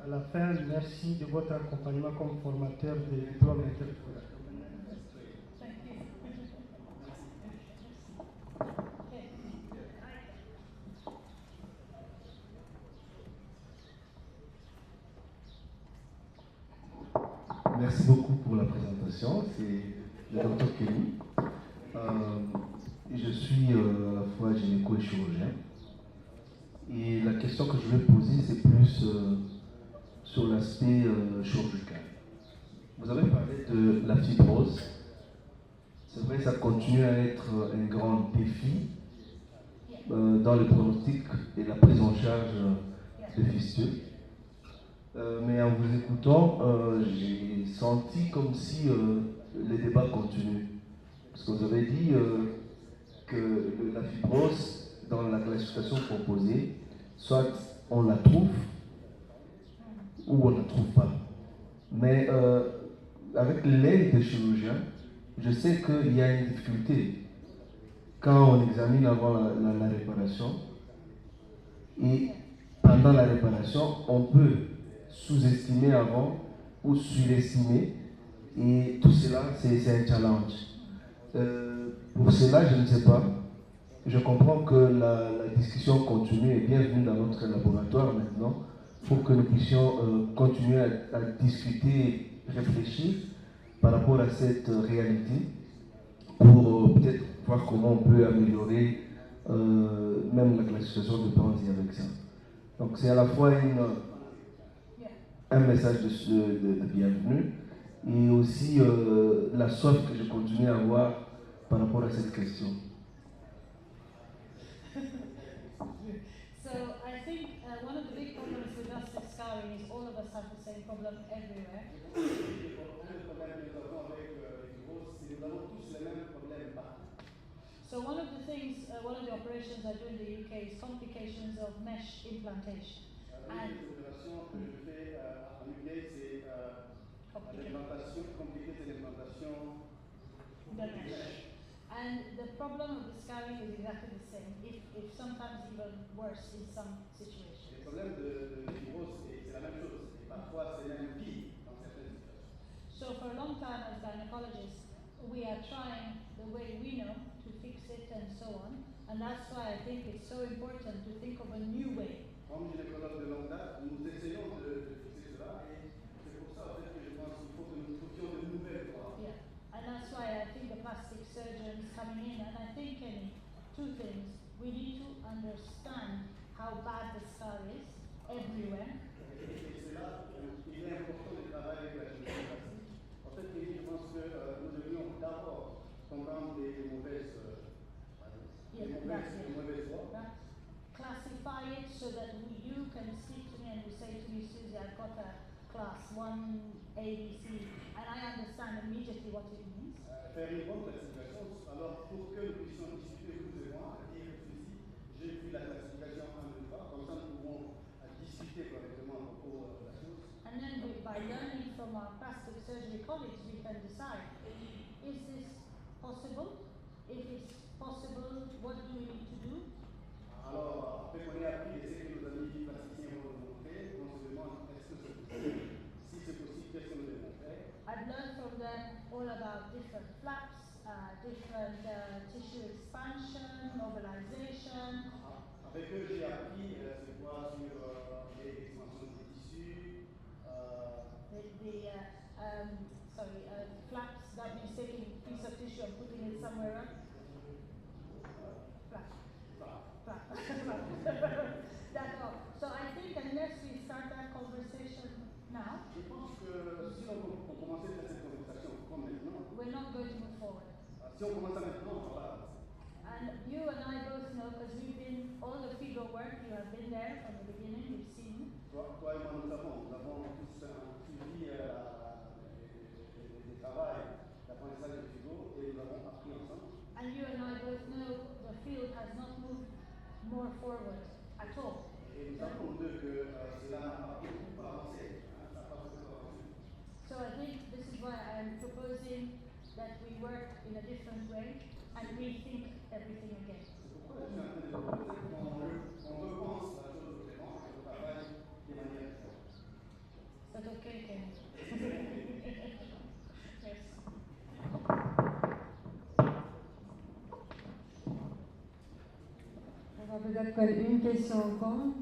à la fin, merci de votre accompagnement comme formateur des diplômes interprofessionnels. Thank you. Merci beaucoup pour la présentation. C'est le Dr Kelly. Je suis à la fois gynéco et chirurgien. Et la question que je vais poser, c'est plus sur l'aspect chirurgical. Vous avez parlé de la fibrose. C'est vrai que ça continue à être un grand défi dans le pronostic et la prise en charge des fistules. Mais en vous écoutant, j'ai senti comme si les débats continuent. Parce que vous avez dit que la fibrose, dans la classification proposée, soit on la trouve ou on ne la trouve pas. Mais avec l'aide des chirurgiens, je sais qu'il y a une difficulté quand on examine avant la réparation. Et pendant la réparation, on peut sous-estimer avant ou surestimer. Et tout cela, c'est un challenge. Pour cela, je ne sais pas. Je comprends que la discussion continue et bienvenue dans notre laboratoire maintenant pour que nous puissions continuer à discuter, réfléchir par rapport à cette réalité pour peut-être voir comment on peut améliorer même la classification de Panzi avec ça. Donc c'est à la fois un message de bienvenue et aussi la soif que je continue à avoir par rapport à cette question. So I think one of the big problems with plastic scarring is all of us have the same problem everywhere. So one of the things, one of the operations I do in the UK is complications of mesh implantation. And the mesh. And the problem of the scarring is exactly the same, if sometimes even worse in some situations. So for a long time as gynecologists, we are trying the way we know to fix it and so on. And that's why I think it's so important to think of a new way. Comme gynécologue de longue date, nous essayons de fixer cela et c'est pour ça en fait, que je pense qu'il faut que nous trouvions de nouvelles voies. Yeah. And that's why I think the plastic surgeons coming in, and I think two things. We need to understand how bad the scar is everywhere. Et c'est là qu'il est important de travailler avec la gynécologie. En fait, je pense que nous devrions d'abord comprendre les mauvaises voies. Classify it so that you can speak to me and you say to me, Susie, I've got a class 1 ABC, and I understand immediately what it means. Faire une bonne classification, alors pour que nous puissions discuter vous et moi, dire ceci, j'ai vu la classification 1, 2, 3, comme ça nous pouvons discuter correctement à propos de la chose. And then by learning from our plastic surgery colleagues, we can decide, is this possible? If it's possible, what do we need to do? Alors, après qu'on ait appris les essais que nos amis plasticiens vont nous montrer, on se demande est-ce que c'est possible? Si c'est possible, qu'est-ce que nous devons faire? I've learned from them all about different flaps, different tissue expansion, mobilization. Avec eux, j'ai appris c'est quoi sur si on commence à maintenant, on va pas avancer. And you and I both know, because we've been, all the FIGO work, you have been there from the beginning, you've seen. Toi et moi, nous avons tous suivi le travail d'apprentissage de FIGO et nous avons appris ensemble. And you and I both know the field has not moved more forward at all. Et nous savons tous deux que cela n'a pas beaucoup avancé. So I think this is why I'm proposing that we work in a different way and rethink everything again. C'est pourquoi je suis en train de proposer qu'on repense la chose autrement et qu'on travaille de manière différente. Is that okay, Ken? Yes. On va peut-être prendre une question encore.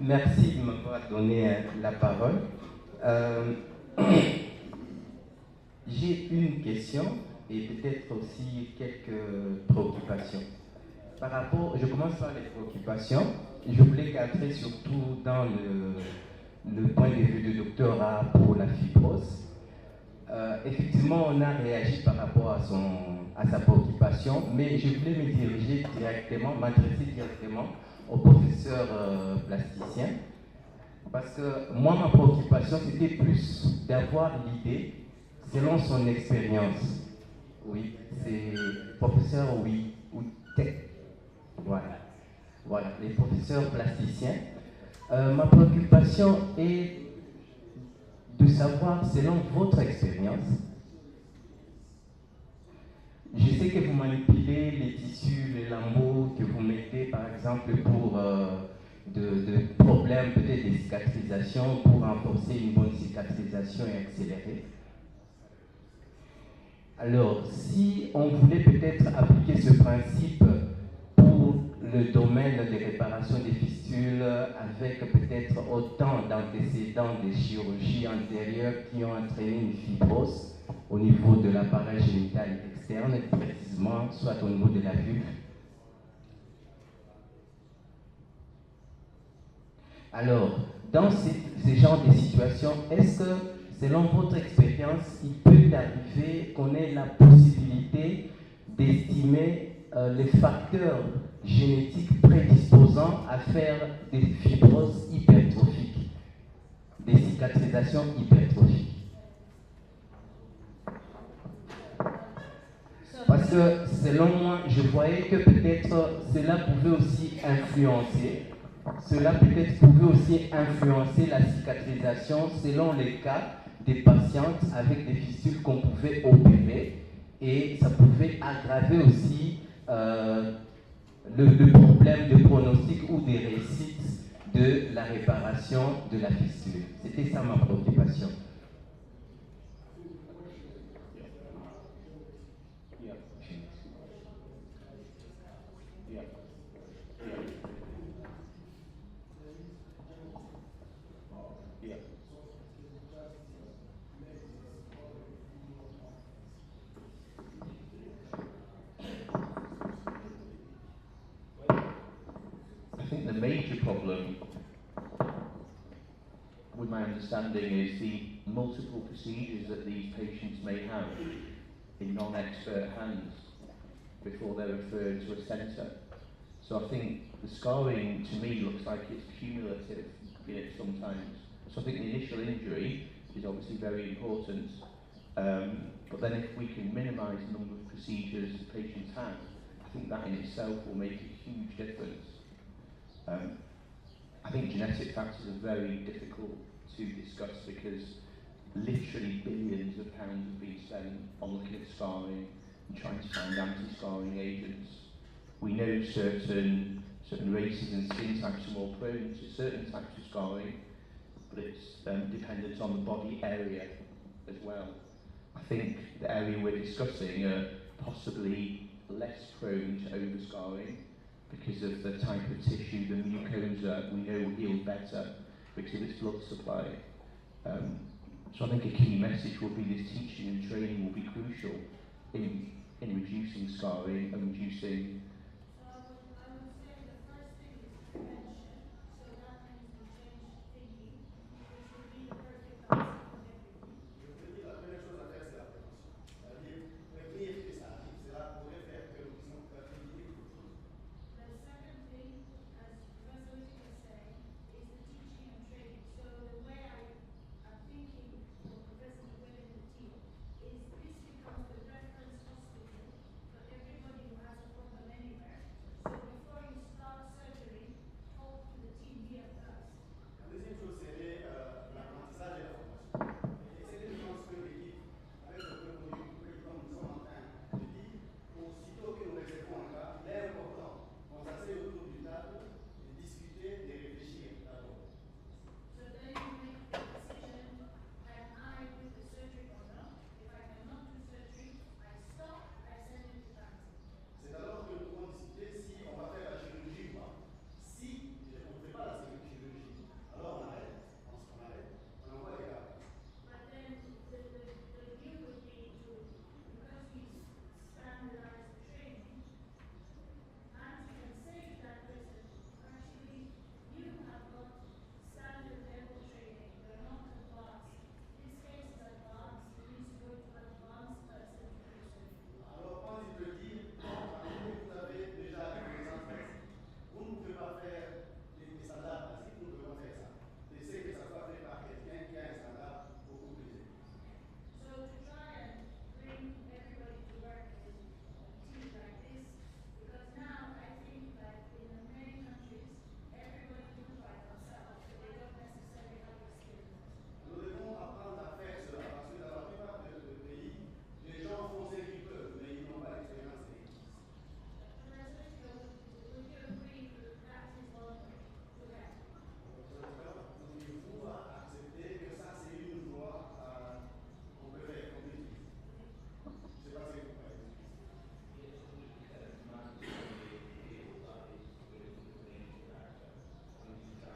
Merci de m'avoir donné la parole. J'ai une question et peut-être aussi quelques préoccupations. Par rapport, je commence par les préoccupations. Je voulais cadrer surtout dans le point de vue du doctorat pour la fibrose. Effectivement, on a réagi par rapport à sa préoccupation, mais je voulais m'adresser directement au professeur plasticien, parce que moi, ma préoccupation, c'était plus d'avoir l'idée, selon son expérience. Oui, c'est professeur, oui, ou tech. Voilà, les professeurs plasticiens. Ma préoccupation est de savoir, selon votre expérience, je sais que vous manipulez les tissus, les lambeaux que vous mettez, par exemple, pour de problèmes, peut-être de cicatrisation, pour renforcer une bonne cicatrisation et accélérer. Alors, si on voulait peut-être appliquer ce principe pour le domaine des réparations des fistules, avec peut-être autant d'antécédents des chirurgies antérieures qui ont entraîné une fibrose au niveau de l'appareil génital externe, précisément, soit au niveau de la vulve. Alors, dans ces genres de situations, est-ce que, selon votre expérience, il peut arriver qu'on ait la possibilité d'estimer les facteurs génétiques prédisposants à faire des fibroses hypertrophiques, des cicatrisations hypertrophiques? Parce que, selon moi, je voyais que peut-être cela pouvait aussi influencer la cicatrisation selon les cas des patientes avec des fistules qu'on pouvait opérer, et ça pouvait aggraver aussi le problème de pronostic ou des réussites de la réparation de la fistule. C'était ça ma préoccupation. I think the major problem, with my understanding, is the multiple procedures that these patients may have in non-expert hands before they're referred to a centre. So I think the scarring, to me, looks like it's cumulative in it sometimes. So I think the initial injury is obviously very important, but then if we can minimise the number of procedures patients have, I think that in itself will make a huge difference. I think genetic factors are very difficult to discuss because literally billions of pounds have been spent on looking at scarring and trying to find anti-scarring agents. We know certain races and skin types are more prone to certain types of scarring, but it's dependent on the body area as well. I think the area we're discussing are possibly less prone to overscarring because of the type of tissue, the mucosa, we know will heal better because of its blood supply. So I think a key message will be this teaching and training will be crucial in reducing scarring and reducing. So I would say the first thing is prevention. So that means we change thinking, which would be the perfect answer for everything. Je peux dire la première chose à faire, c'est la prévention. C'est-à-dire prévenir que ça arrive. Cela pourrait faire que nous puissions prévenir quelque chose. The second thing, as Professor Whitaker was saying, is the teaching and training. So the way I'm thinking for Professor McGuinn and the team is this becomes the reference hospital for everybody who has a problem anywhere. So before you start surgery, talk to the team here first. La deuxième chose serait l'apprentissage et la formation. Et c'est une chose que l'équipe, avec le curriculum comme nous sommes en train de dire, aussitôt que nous recevons un cas, il est important qu'on s'assied autour d'une table, de discuter, de réfléchir d'abord. So then you make the decision, am I with the surgery or not? If I cannot do surgery, I stop, I send it to cancer. C'est alors que nous pouvons discuter si on va faire la chirurgie ou pas. Si on ne fait pas la chirurgie, alors on arrête, on arrête, on envoie les gars. But then the view would be to, because we standardize the training, and you can say to that person, actually, you have got standard level training, you're not advanced. This case is advanced, you need to go to advanced person to do surgery. Alors quand il peut dire, vous avez déjà des connaissances basiques, vous ne pouvez pas faire les standards basiques, nous devons faire ça. Laissez que ça soit fait par quelqu'un qui a un standard beaucoup plus élevé. So to try and bring everybody to work in teams like this, because now I think that in many countries, everybody do it by themselves, so they don't necessarily have the skills. Nous devons apprendre à faire cela parce que dans la plupart des pays, les gens font ce qu'ils peuvent, mais ils n'ont pas l'expérience et l'expérience. Would you agree that that is one way to help? Il faut accepter que ça c'est une voie qu'on peut faire, qu'on peut utiliser. Je ne sais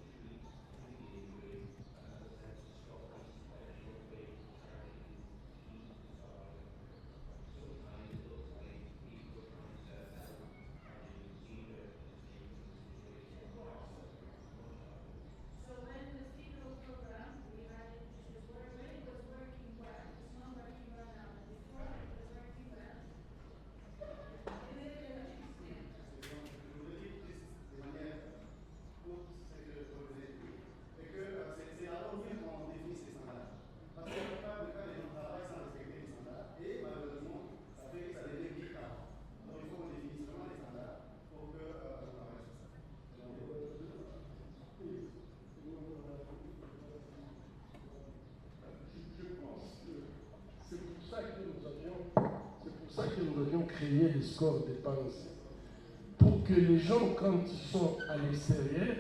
pas si vous croyez. So when the FICO program, we had it, which was when it was working well, it's not working well now, but before it was working well. Je vous le dis de manière courte, c'est que je vous ai dit, et que c'est à l'envie qu'on définisse les standards. Parce que la plupart des cas, les gens travaillent sans respecter les standards, et malheureusement, ça fait que ça devient pire qu'avant. Donc il faut qu'on définisse vraiment les standards pour que on travaille sur ça. Je pense que c'est pour ça que nous avions créé le score des pensées. Pour que les gens, quand ils sont à l'extérieur,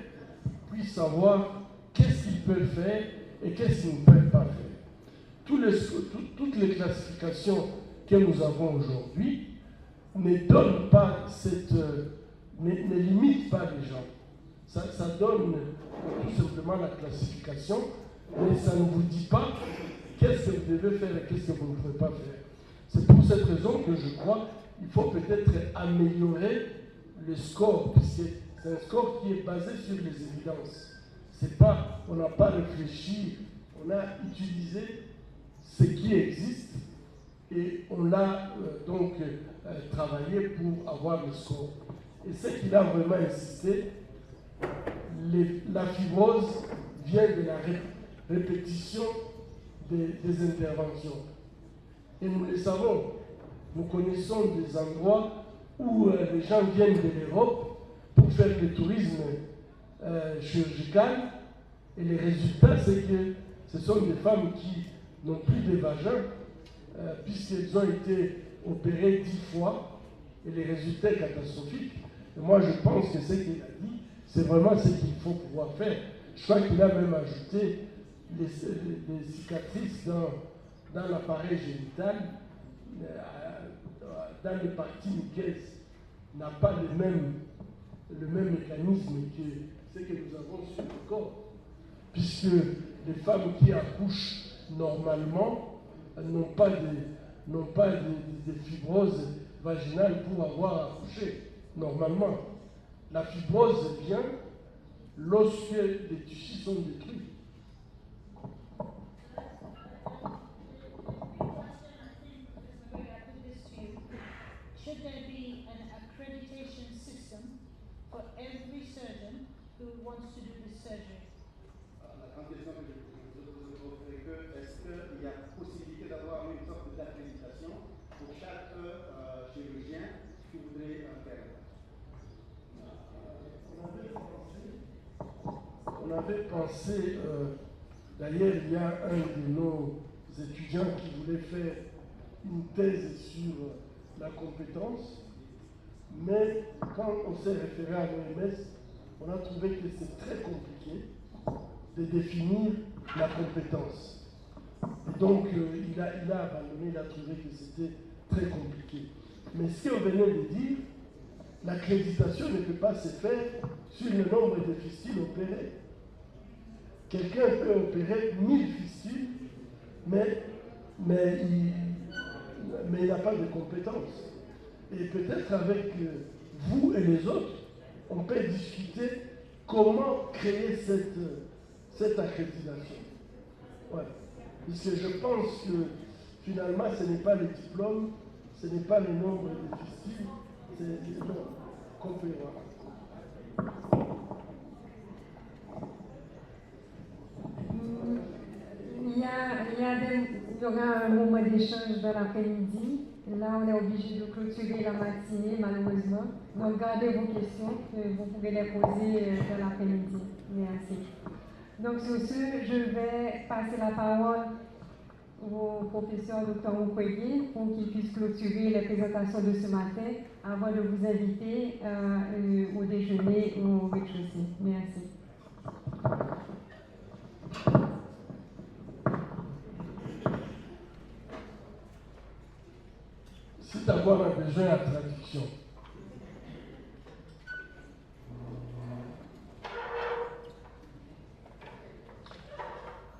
puissent savoir qu'est-ce qu'ils peuvent faire et qu'est-ce qu'ils ne peuvent pas faire. Toutes les classifications que nous avons aujourd'hui ne donnent pas ne limitent pas les gens. Ça donne tout simplement la classification, mais ça ne vous dit pas qu'est-ce que vous devez faire et qu'est-ce que vous ne pouvez pas faire. C'est pour cette raison que je crois qu'il faut peut-être améliorer le score, puisque c'est un score qui est basé sur les évidences. C'est pas, on n'a pas réfléchi, on a utilisé ce qui existe et on l'a donc travaillé pour avoir le score. Et ce qu'il a vraiment insisté, la fibrose vient de la répétition des interventions. Et nous le savons, nous connaissons des endroits où les gens viennent de l'Europe pour faire du tourisme chirurgical, et les résultats, c'est que ce sont des femmes qui n'ont plus de vagin, puisqu'elles ont été opéré 10 fois et les résultats catastrophiques. Et moi, je pense que ce qu'il a dit, c'est vraiment ce qu'il faut pouvoir faire. Je crois qu'il a même ajouté les cicatrices dans l'appareil génital, dans les parties muqueuses, n'a pas le même mécanisme que ce que nous avons sur le corps. Puisque les femmes qui accouchent normalement n'ont pas de fibrose vaginale pour avoir accouché, normalement. La fibrose vient lorsque les tissus sont détruits. Should there be an accreditation system for every surgeon who wants to do this surgery? La grande question que je pose, c'est est-ce qu'il y a possibilité d'avoir une sorte d'accréditation pour chaque chirurgien qui voudrait faire? On avait pensé, d'ailleurs, il y a un de nos étudiants qui voulait faire une thèse sur la compétence, mais quand on s'est référé à l'OMS, on a trouvé que c'est très compliqué de définir la compétence. Et donc, il a abandonné, il a trouvé que c'était très compliqué. Mais ce qu'on venait de dire, l'accréditation ne peut pas se faire sur le nombre de fistules opérées. Quelqu'un peut opérer 1000 fistules, mais il n'a pas de compétences. Et peut-être avec vous et les autres, on peut discuter comment créer cette accréditation. Ouais. Parce que je pense que finalement, ce n'est pas le diplôme, ce n'est pas le nombre de fistules, c'est le nombre qu'on peut avoir. Il y aura un moment d'échange dans l'après-midi. Là, on est obligé de clôturer la matinée, malheureusement. Donc, gardez vos questions, vous pouvez les poser dans l'après-midi. Merci. Donc, sur ce, je vais passer la parole au professeur Dr. Mukwege pour qu'il puisse clôturer les présentations de ce matin avant de vous inviter au déjeuner au rez-de-chaussée. Merci. Si d'abord on a besoin de la traduction.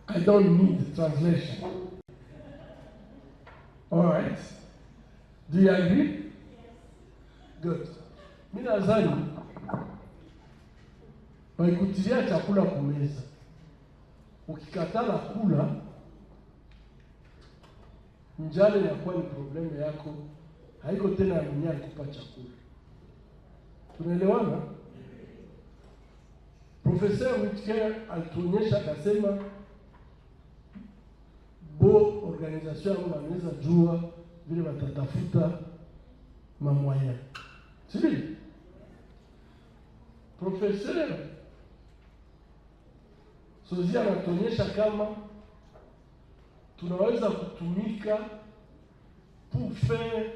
I don't need translation. All right. Do you agree? Good. Mimi nadhani waikutilia chakula kumeza. Ukikatala kula, njala inakuwa ni problemu yako, haiko tena mwenye alikupa chakula. Tunaelewana? Professeur Whitaker alituonyesha akasema organisation yangu wanaweza jua vile watatafuta mamwaya. Sivili? Professeur Sozia anatuonyesha kama tunaweza kutumika pour faire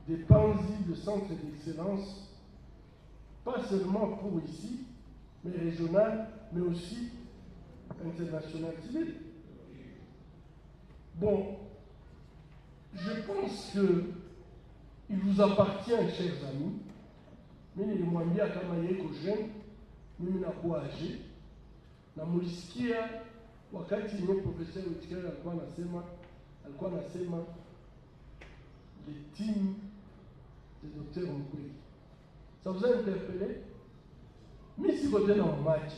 des panzi de centres d'excellence, pas seulement pour ici, mais régional, mais aussi international civil. Bon, je pense que il vous appartient, chers amis, mimi nilimwambia kama yeko jeune, mimi nakuwa âgé, na mulisikia wakati yenye professeur Whitaker alikuwa anasema les teams de Dr. Mukwege. Ça vous a interpellé? Mimi siko tena wa match.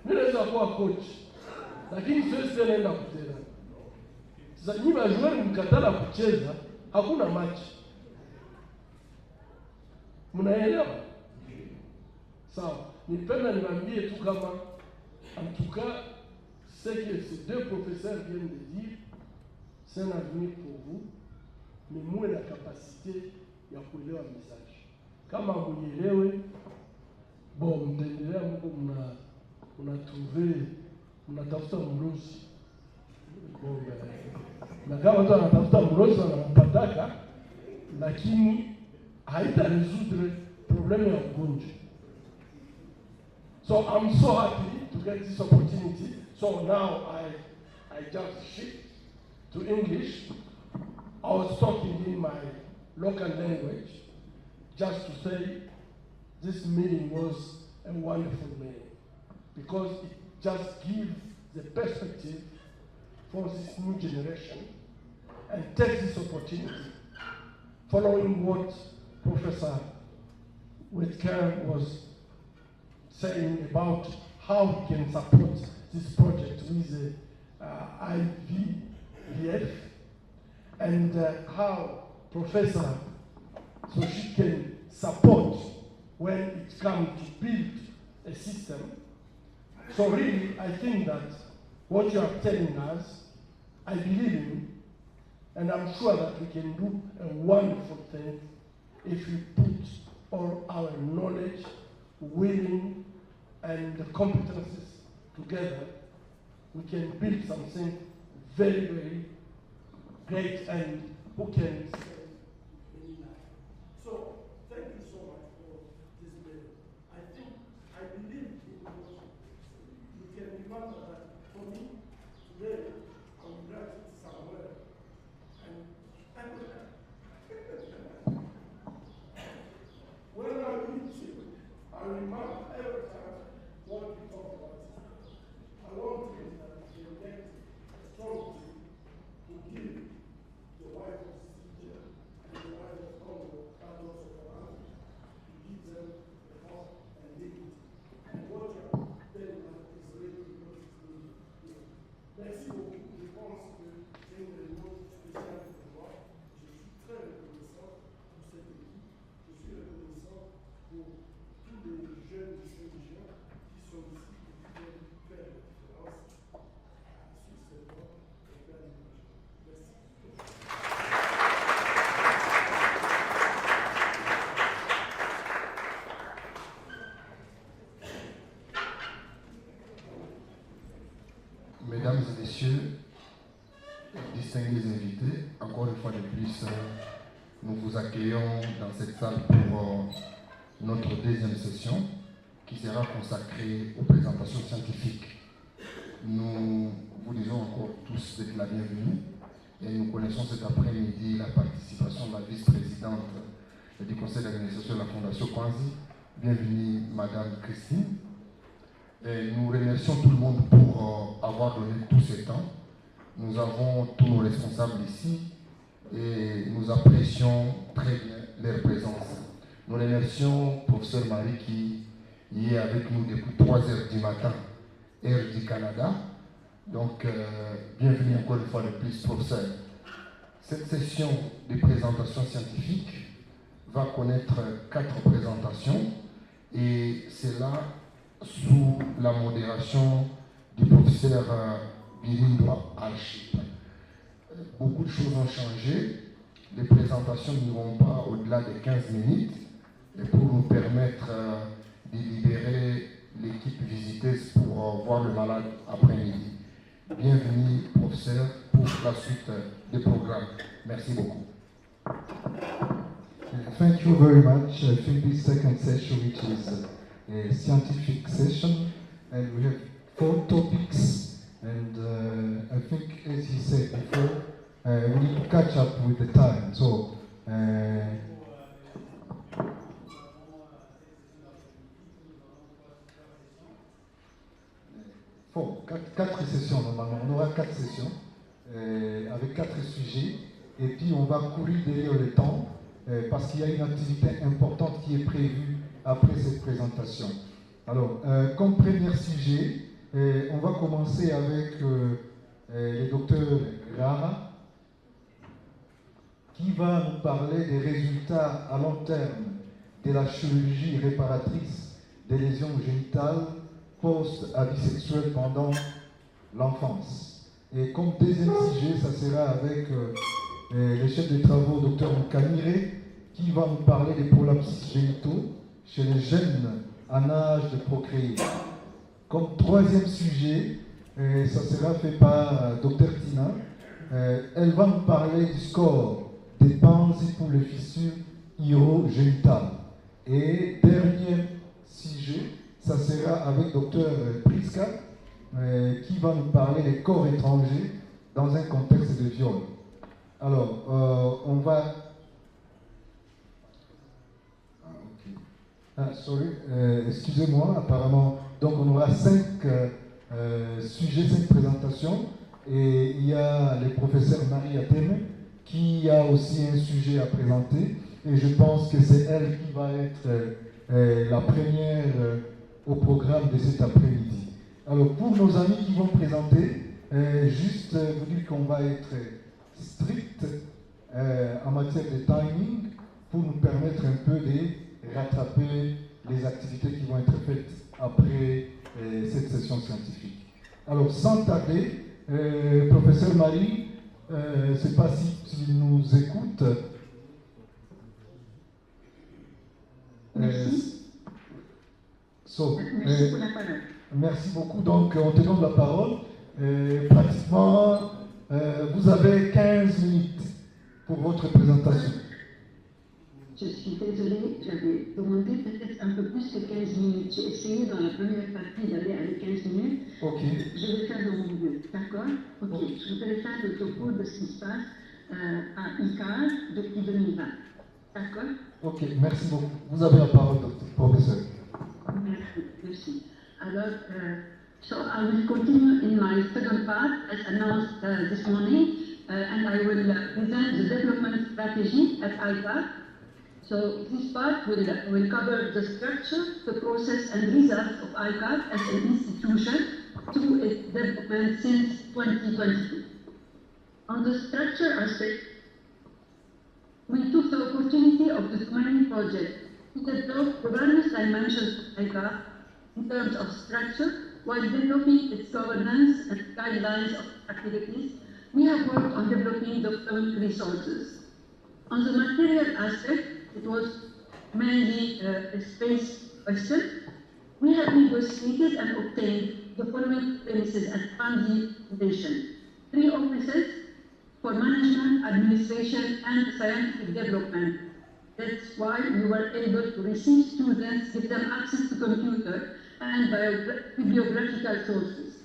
Mimi naweza kuwa coach, lakini siwezi tena enda kucheza. Sasa nyinyi wajueni mkatala kucheza, hakuna match. Mnaelewa? Sawa. Nipenda niwaambie tu kama en tout cas ce que ces deux professeurs viennent de dire, c'est un avenir pour vous, mais muwe na capacité ya kuelewa message. Kama muielewe, bon, mtaendelea mko mnatafuta mruzi. na kama watu wanatafuta mlozi wanampataka, lakini haita résoudre problème ya ugonjwa. So I'm so happy to get this opportunity. So now I just shift to English. I was talking in my local language just to say this meeting was a wonderful meeting because it just gives the perspective for this new generation and take this opportunity following what Professor Whitaker was saying about how we can support this project with the IVF and how Professor so she can support when it comes to build a system. So really, I think that what you are telling us, I believe in, and I'm sure that we can do a wonderful thing if we put all our knowledge, willing, and the competences together. We can build something very, very great and who can. So, thank you so much for this meeting. I believe you can remember that for me, today, I'm glad somewhere. And when I meet you, I remember every time what we talk about. I want to get a strong team to give the wife of Cynthia and the wife of Congo, Carlos Ocarano, to give them the hope and dignity. And what you are telling us is really what is needed. Merci beaucoup. Je pense que c'est une réunion spéciale pour moi. Je suis très reconnaissant pour cette équipe. Je suis reconnaissant pour tous les jeunes de ces régions qui sont ici et qui viennent faire la différence sur cette voie et faire l'image. Merci. Mesdames et messieurs, distingués invités, encore une fois de plus, nous vous accueillons dans cette salle pour notre deuxième session qui sera consacrée aux présentations scientifiques. Nous vous disons encore tous d'être la bienvenue et nous connaissons cet après-midi la participation de la vice-présidente du conseil d'administration de la Fondation Kwanzi. Bienvenue Madame Christine. Et nous remercions tout le monde pour avoir donné tout ce temps. Nous avons tous nos responsables ici et nous apprécions très bien leur présence. Nous remercions professeur Marie qui est avec nous depuis 3 heures du matin, heure du Canada. Donc, bienvenue encore une fois de plus, professeur. Cette session de présentation scientifique va connaître 4 présentations et c'est là sous la modération du professeur Birindwa Archip. Beaucoup de choses ont changé. Les présentations n'iront pas au-delà de 15 minutes et pour nous permettre de libérer l'équipe visiteuse pour voir le malade après-midi. Bienvenue, professeur, pour la suite des programmes. Merci beaucoup. Thank you very much. I think this second session, which is a scientific session, and we have 4 topics, and I think, as he said before, we need to catch up with the time. So, 4 sessions normalement. On aura 4 sessions avec 4 sujets, et puis on va courir derrière le temps parce qu'il y a une activité importante qui est prévue après cette présentation. Alors, comme premier sujet, on va commencer avec le docteur Rara, qui va nous parler des résultats à long terme de la chirurgie réparatrice des lésions génitales post-abus sexuels pendant l'enfance. Et comme deuxième sujet, ça sera avec le chef de travaux, Dr Mkanire, qui va nous parler des prolapses génitaux chez les jeunes en âge de procréer. Comme troisième sujet, Et ça sera fait par Dr Tina. Elle va nous parler du score des pensées pour les fissures urogénitales. Et dernier sujet, ça sera avec Dr Priska, qui va nous parler des corps étrangers dans un contexte de viol. Alors, on va... excusez-moi, apparemment, donc on aura 5 sujets, 5 présentations, et il y a le professeur Marie Athéme qui a aussi un sujet à présenter, et je pense que c'est elle qui va être la première au programme de cet après-midi. Alors pour nos amis qui vont présenter, juste vous dire qu'on va être strict en matière de timing pour nous permettre un peu de rattraper les activités qui vont être faites après cette session scientifique. Alors sans tarder, professeur Marie, je ne sais pas si tu nous écoutes. Merci. Merci pour la parole. Merci beaucoup. Donc, on te donne la parole. Pratiquement, vous avez 15 minutes pour votre présentation. Je suis désolée, j'avais demandé peut-être un peu plus que 15 minutes. J'ai essayé dans la première partie d'aller à les 15 minutes. Ok. Je vais faire de mon mieux, d'accord? Ok. Je voudrais faire le topo de ce qui se passe à ICAR depuis 2020. D'accord? Ok, merci beaucoup. Vous avez la parole, professeur. Merci. Alors, so I will continue in my second part as announced this morning, and I will present the development strategy at ICAR. So this part will cover the structure, the process and results of ICAR as an institution through its development since 2022. On the structure aspect, we took the opportunity of the Tumaini project to develop the various dimensions of ICAR in terms of structure, while developing its governance and guidelines of activities. We have worked on developing the following resources. On the material aspect, it was mainly a space question. We have negotiated and obtained the following premises at Pandi Foundation: 3 offices for management, administration, and scientific development. That's why we were able to receive students, give them access to computer and bibliographical sources.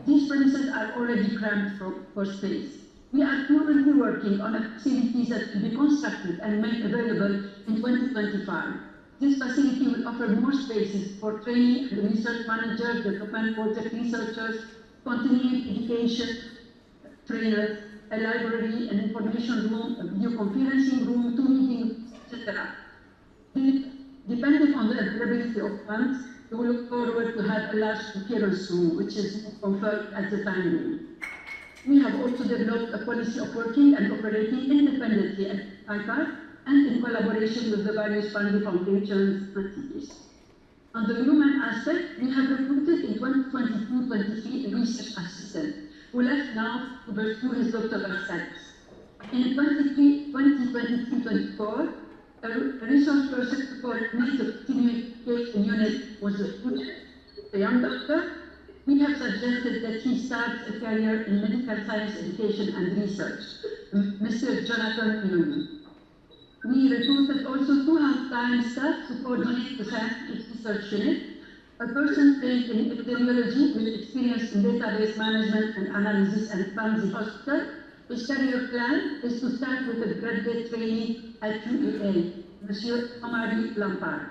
These premises are already cramped for space. We are currently working on facilities that will be constructed and made available in 2025. This facility will offer more spaces for training and research managers, development project researchers, continuing education trainers, a library, an information room, a video conferencing room, 2 meetings, etc. Depending on the availability of funds, we will look forward to have a large appearance room, which is confirmed at the time being. We have also developed a policy of working and operating independently at ICAR and in collaboration with the various funding foundations and cities. On the human aspect, we have recruited in 2022-23 a research assistant who left now to pursue his doctoral studies. In 2023-24, a resource person to coordinate the continuing education unit was recruited, a young doctor. We have suggested that he starts a career in medical science education and research, Mr. Jonathan Newman. We recruited also 2 half-time staff to coordinate the scientific research unit, a person trained in epidemiology with experience in database management and analysis and Pamsi Hospital. His career plan is to start with a graduate training at UEA, Monsieur Amari Lampard.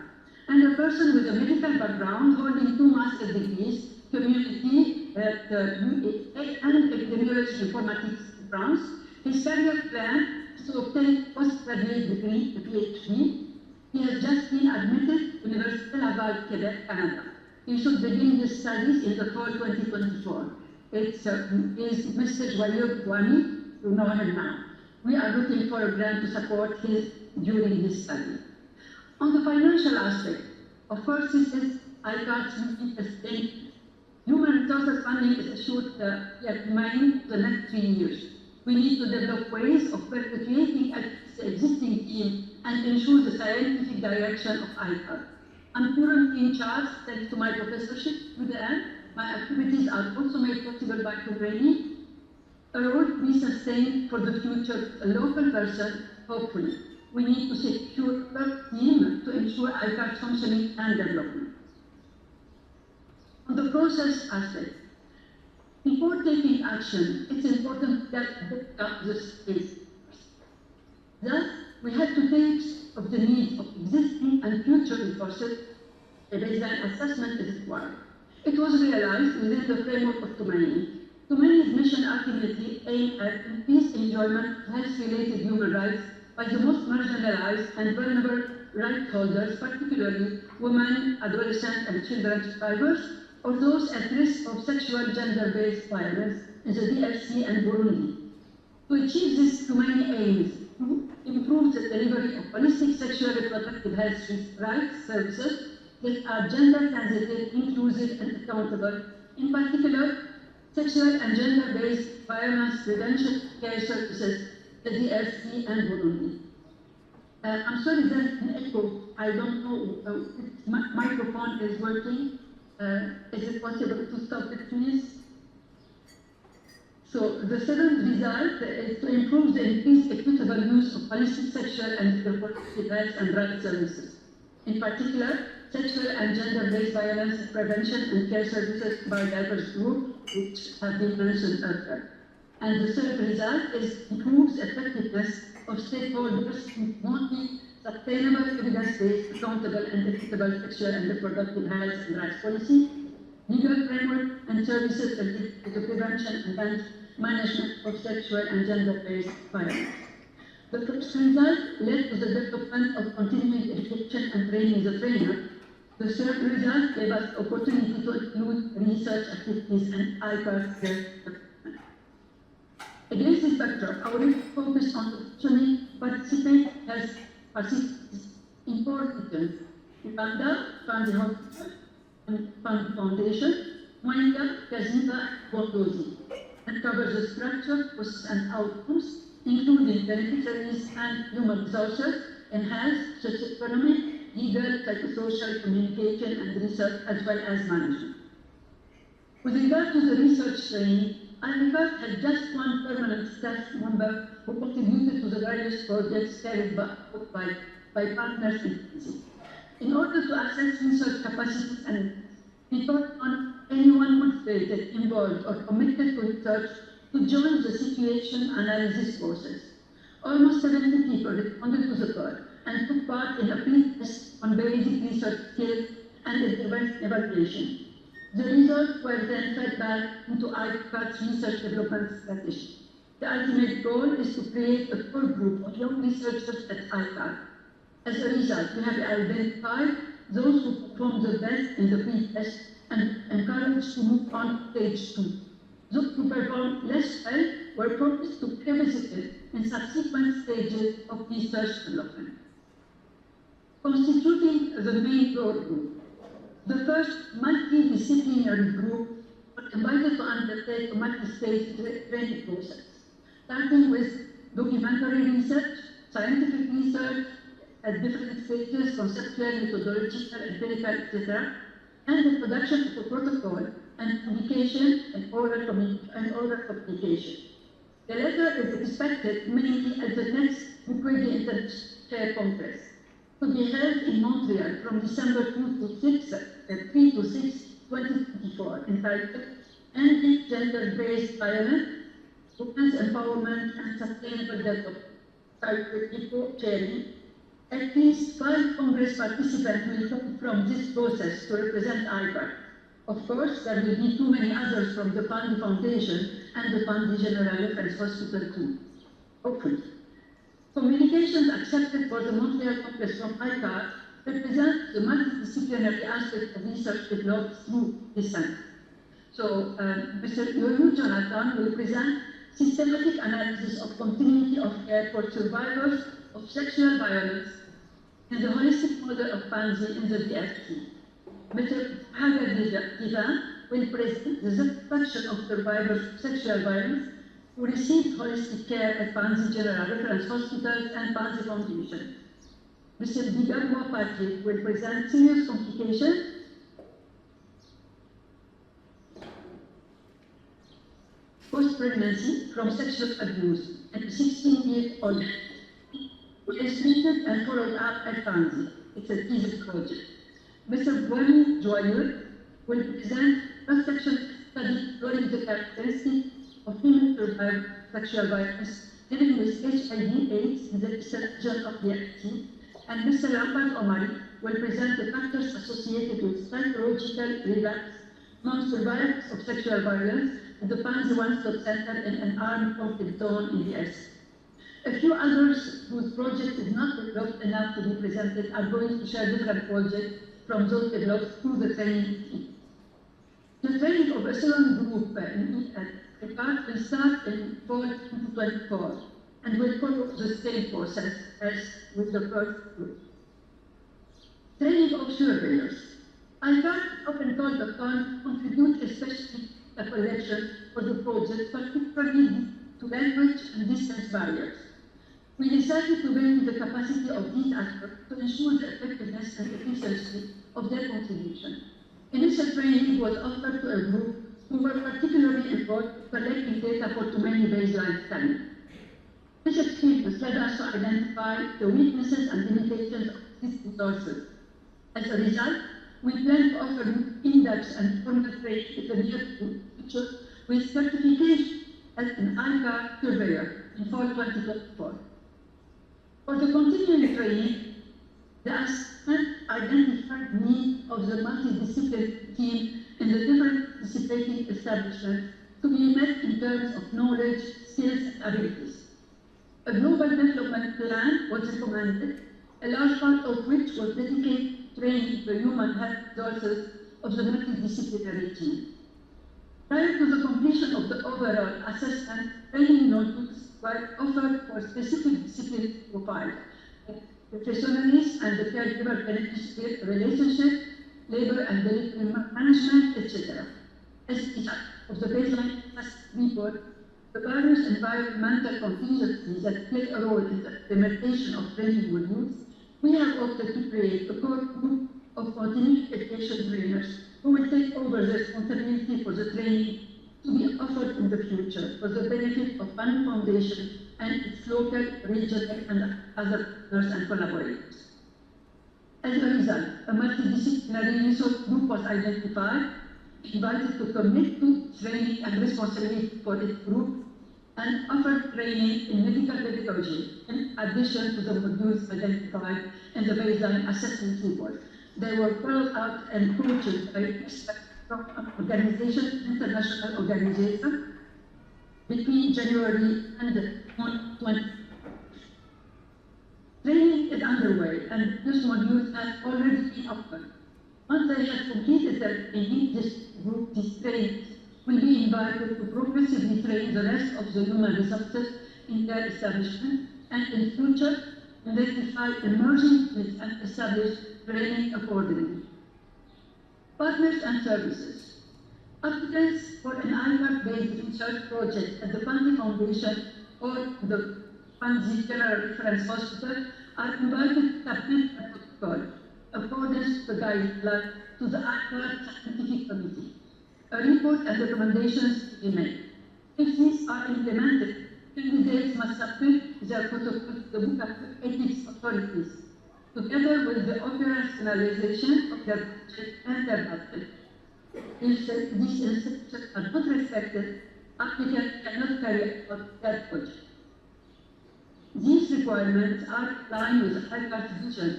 And a person with a medical background holding 2 master's degrees, community at UEA and epidemiology informatics in France. His career plan is to obtain postgraduate degree, a PhD. He has just been admitted to Université Laval, Quebec, Canada. He should begin his studies in the fall 2024. It's Mr. Joyeux Bouani, you know him now. We are looking for a grant to support his during his study. On the financial aspect, of course, this is ICAR's interesting. Human resources funding is assured at mine the next 3 years. We need to develop ways of perpetuating the existing team and ensure the scientific direction of ICAR. I'm currently in charge, thanks to my professorship, UDN, my activities are also made possible by Khomeini, a role to be sustained for the future, a local person, hopefully. We need to secure a team to ensure ICAR's functioning and development. On the process aspect, before taking action, it's important that the space. Thus, we have to think of the needs of existing and future resources. A baseline assessment is required. It was realized within the framework of Khomeini. Khomeini's mission ultimately aimed at increased enjoyment of health-related human rights by the most marginalized and vulnerable right holders, particularly women, adolescents, and children survivors, or those at risk of sexual gender-based violence in the DRC and Burundi. To achieve this, Khomeini aims to improve the delivery of holistic sexual reproductive health rights services that are gender-sensitive, inclusive, and accountable, in particular, sexual and gender-based violence prevention care services, the DRC and Burundi. I'm sorry, there's an echo. I don't know if my microphone is working. Is it possible to stop it, please? So the second result is to improve the increased equitable use of holistic sexual and reproductive health and rights services. In particular, sexual and gender-based violence prevention and care services by diverse groups, which have been mentioned earlier. And the third result is improves effectiveness of stakeholders in promoting sustainable, evidence-based, accountable, and equitable sexual and reproductive health and rights policy, legal framework, and services related to the prevention and management of sexual and gender-based violence. The first result led to the development of continuing education and training the trainer. The third result gave us opportunity to include research activities and ICAR's development. Against this backdrop, our focus on functioning participate has important Uganda, Fund Hospital, Fund Foundation, Moinga, Kaziba, Botozi, and covers the structure, process, and outcomes, including beneficiaries and human resources, and health, socio-economic, legal, psychosocial, communication, and research, as well as management. With regard to the research training, ICAR had just one permanent staff member who contributed to the various projects carried by partners in PNC. In order to assess research capacities and we called on anyone motivated, involved, or committed to research to join the situation analysis process. Almost 70 people responded to the call and took part in a pre-test on basic research skills and intervention evaluation. The results were then fed back into ICAR's research development strategy. The ultimate goal is to create a core group of young researchers at ICAR. As a result, we have identified those who perform the best in the pre-test and encouraged to move on to stage 2. Those who performed less well were promised to be revisited in subsequent stages of research development. Constituting the main core group, the first multidisciplinary group was invited to undertake a multi-stage training process, starting with documentary research, scientific research at different stages, conceptual, methodological, empirical, etc., and the production of a protocol and communication and oral communication. The latter is expected mainly at the next Mukwege Inter-Chair Conference, to be held in Montreal from December 3 to 6, 2024, entitled Ending Gender-Based Violence, Women's Empowerment and Sustainable Development, titled chairing. At least 5 Congress participants will come from this process to represent ICAR. Of course, there will be too many others from the Pandi Foundation and the Pandi General Reference Hospital too, hopefully. Communications accepted for the Montreal Congress from ICAR represent the multidisciplinary aspect of research developed through this center. So, Mr. Yoru Jonathan will present systematic analysis of continuity of care for survivors of sexual violence and the holistic model of Panzi in the DRC. Mr. Hagar Divan will present the satisfaction of survivors of sexual violence who received holistic care at Panzi General Reference Hospitals and Panzi Foundation. Mr. Bigarwa Patrick will present serious complications post-pregnancy from sexual abuse and a 16-year-old is treated and followed up at Tanzi. It's a thesis project. Mr. Bwani Joyeux will present cross-section study exploring the characteristics of female survivors of sexual violence living with HIV/AIDS in the eastern region of DRC, and Mr. Lampard Omari will present the factors associated with psychological relapse among survivors of sexual violence at the Panzi One-Stop Center in an armed conflict zone in the East. A few others whose project is not developed enough to be presented are going to share different projects from those developed through the training team. The training of a second group will start in fall 2024 and will follow the same process as with the first group. Training of surveyors. I got often called upon to contribute especially a collection for the project, particularly to language and distance barriers. We decided to build the capacity of these actors to ensure the effectiveness and efficiency of their contribution. Initial training was offered to a group who were particularly involved in collecting data for Tumaini baseline study. This experience led us to identify the weaknesses and limitations of these resources. As a result, we plan to offer in-depth and formal training in the near future with certification as an ICAR surveyor in fall 2024. For the continuing training, the assessment identified the need of the multidisciplinary team in the different participating establishments to be met in terms of knowledge, skills, and abilities. A global development plan was recommended, a large part of which was dedicated to training the human health resources of the multidisciplinary team. Prior to the completion of the overall assessment, training notebooks were offered for specific discipline profiles, professionalism and the caregiver-beneficiary relationship, labor and delivery management, etc. As a result of the baseline assessment report, the various environmental contingencies that play a role in the implementation of training with youth, we have opted to create a core group of continuing education trainers who will take over the responsibility for the training to be offered in the future for the benefit of Pan Foundation and its local, regional, and other partners and collaborators. As a result, a multidisciplinary resource group was identified, invited to commit to training and responsibility for its group, and offered training in medical pedagogy, in addition to the modules identified in the baseline assessment report. They were followed up and coached by experts from international organizations, between January and 2020. Training is underway, and this module has already been offered. Once they have completed their training, this group, these trainings, will be invited to progressively train the rest of the human resources in their establishment, and in future, identify emerging needs and establish training accordingly. Partners and services. Applicants for an ICAR-based research project at the Panzi Foundation or the Panzi General Reference Hospital are invited to submit a protocol according to the guidelines to the ICAR Scientific Committee. A report and recommendations to be made. If these are implemented, candidates must submit their protocol to the Book of Ethics authorities, together with the operationalization of their project and their budget. If these instructions are not respected, applicants cannot carry out their project. These requirements are in line with ICAR's vision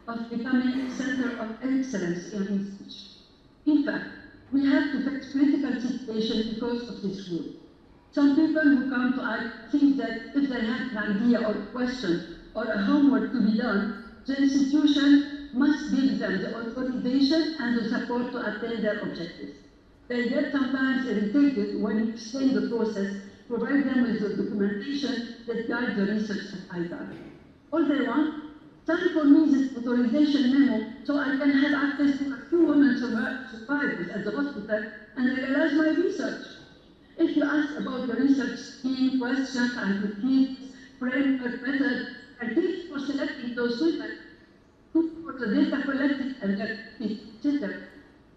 of becoming a center of excellence in research. In fact, we have to face critical situations because of this rule. Some people who come to us think that if they have an idea or question or a homework to be done, the institution must give them the authorization and the support to attain their objectives. They get sometimes irritated when we explain the process, provide them with the documentation that guides the research at ICAR. All they want, sign for me this authorization memo so I can have access to a few women survivors at the hospital and realize my research. If you ask about the research team, questions, and routines, framework, method, and tips for selecting those women, for the data collected and etc.,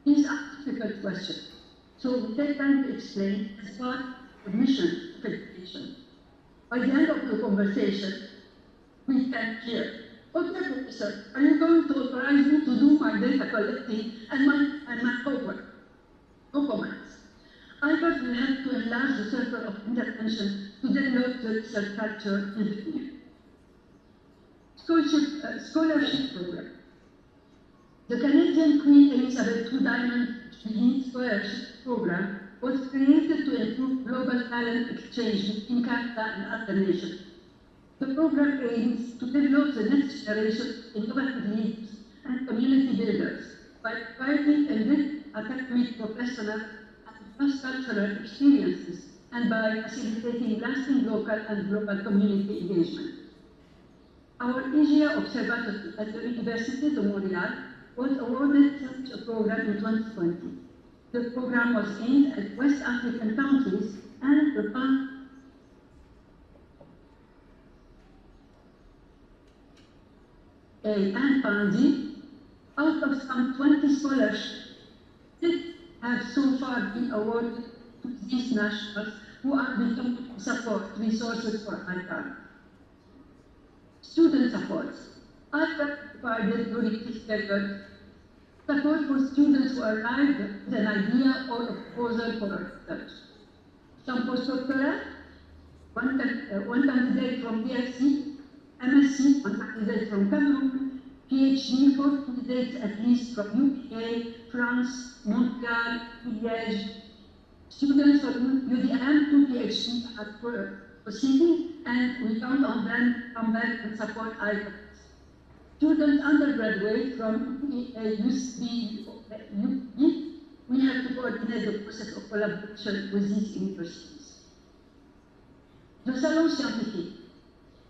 these are difficult questions. So we take time to explain as part admission of education. By the end of the conversation, we can hear, okay, Professor, are you going to authorize me to do my data collecting and my homework? No comments. IPAC will help to enlarge the circle of intervention to develop the research culture in the community. Scholarship program. The Canadian Queen Elizabeth II Diamond Jubilee Scholarship Program was created to improve global talent exchange in Canada and other nations. The program aims to develop the next generation of innovative leaders and community builders by providing enriched academic, professional, and cross-cultural experiences and by facilitating lasting local and global community engagement. Our Asia Observatory at the Université de Montréal was awarded such a program in 2020. The program was aimed at West African countries and the and Panzi. Out of some 20 scholarships, 6 have so far been awarded to these nationals who are determined to support resources for IPAC. Student supports. IPAC provided during this period support for students who arrived with an idea or a proposal for research. Some postdoctoral, one candidate from DRC, MSc, one candidate from Cameroon, PhD, 4 candidates at least from UK, France, Montreal, Liège. Students from UDM, 2 PhD are proceeding, and we count on them to come back and support IPAC. Students undergraduate from UCB, we have to coordinate the process of collaboration with these universities. The Salon Scientifique.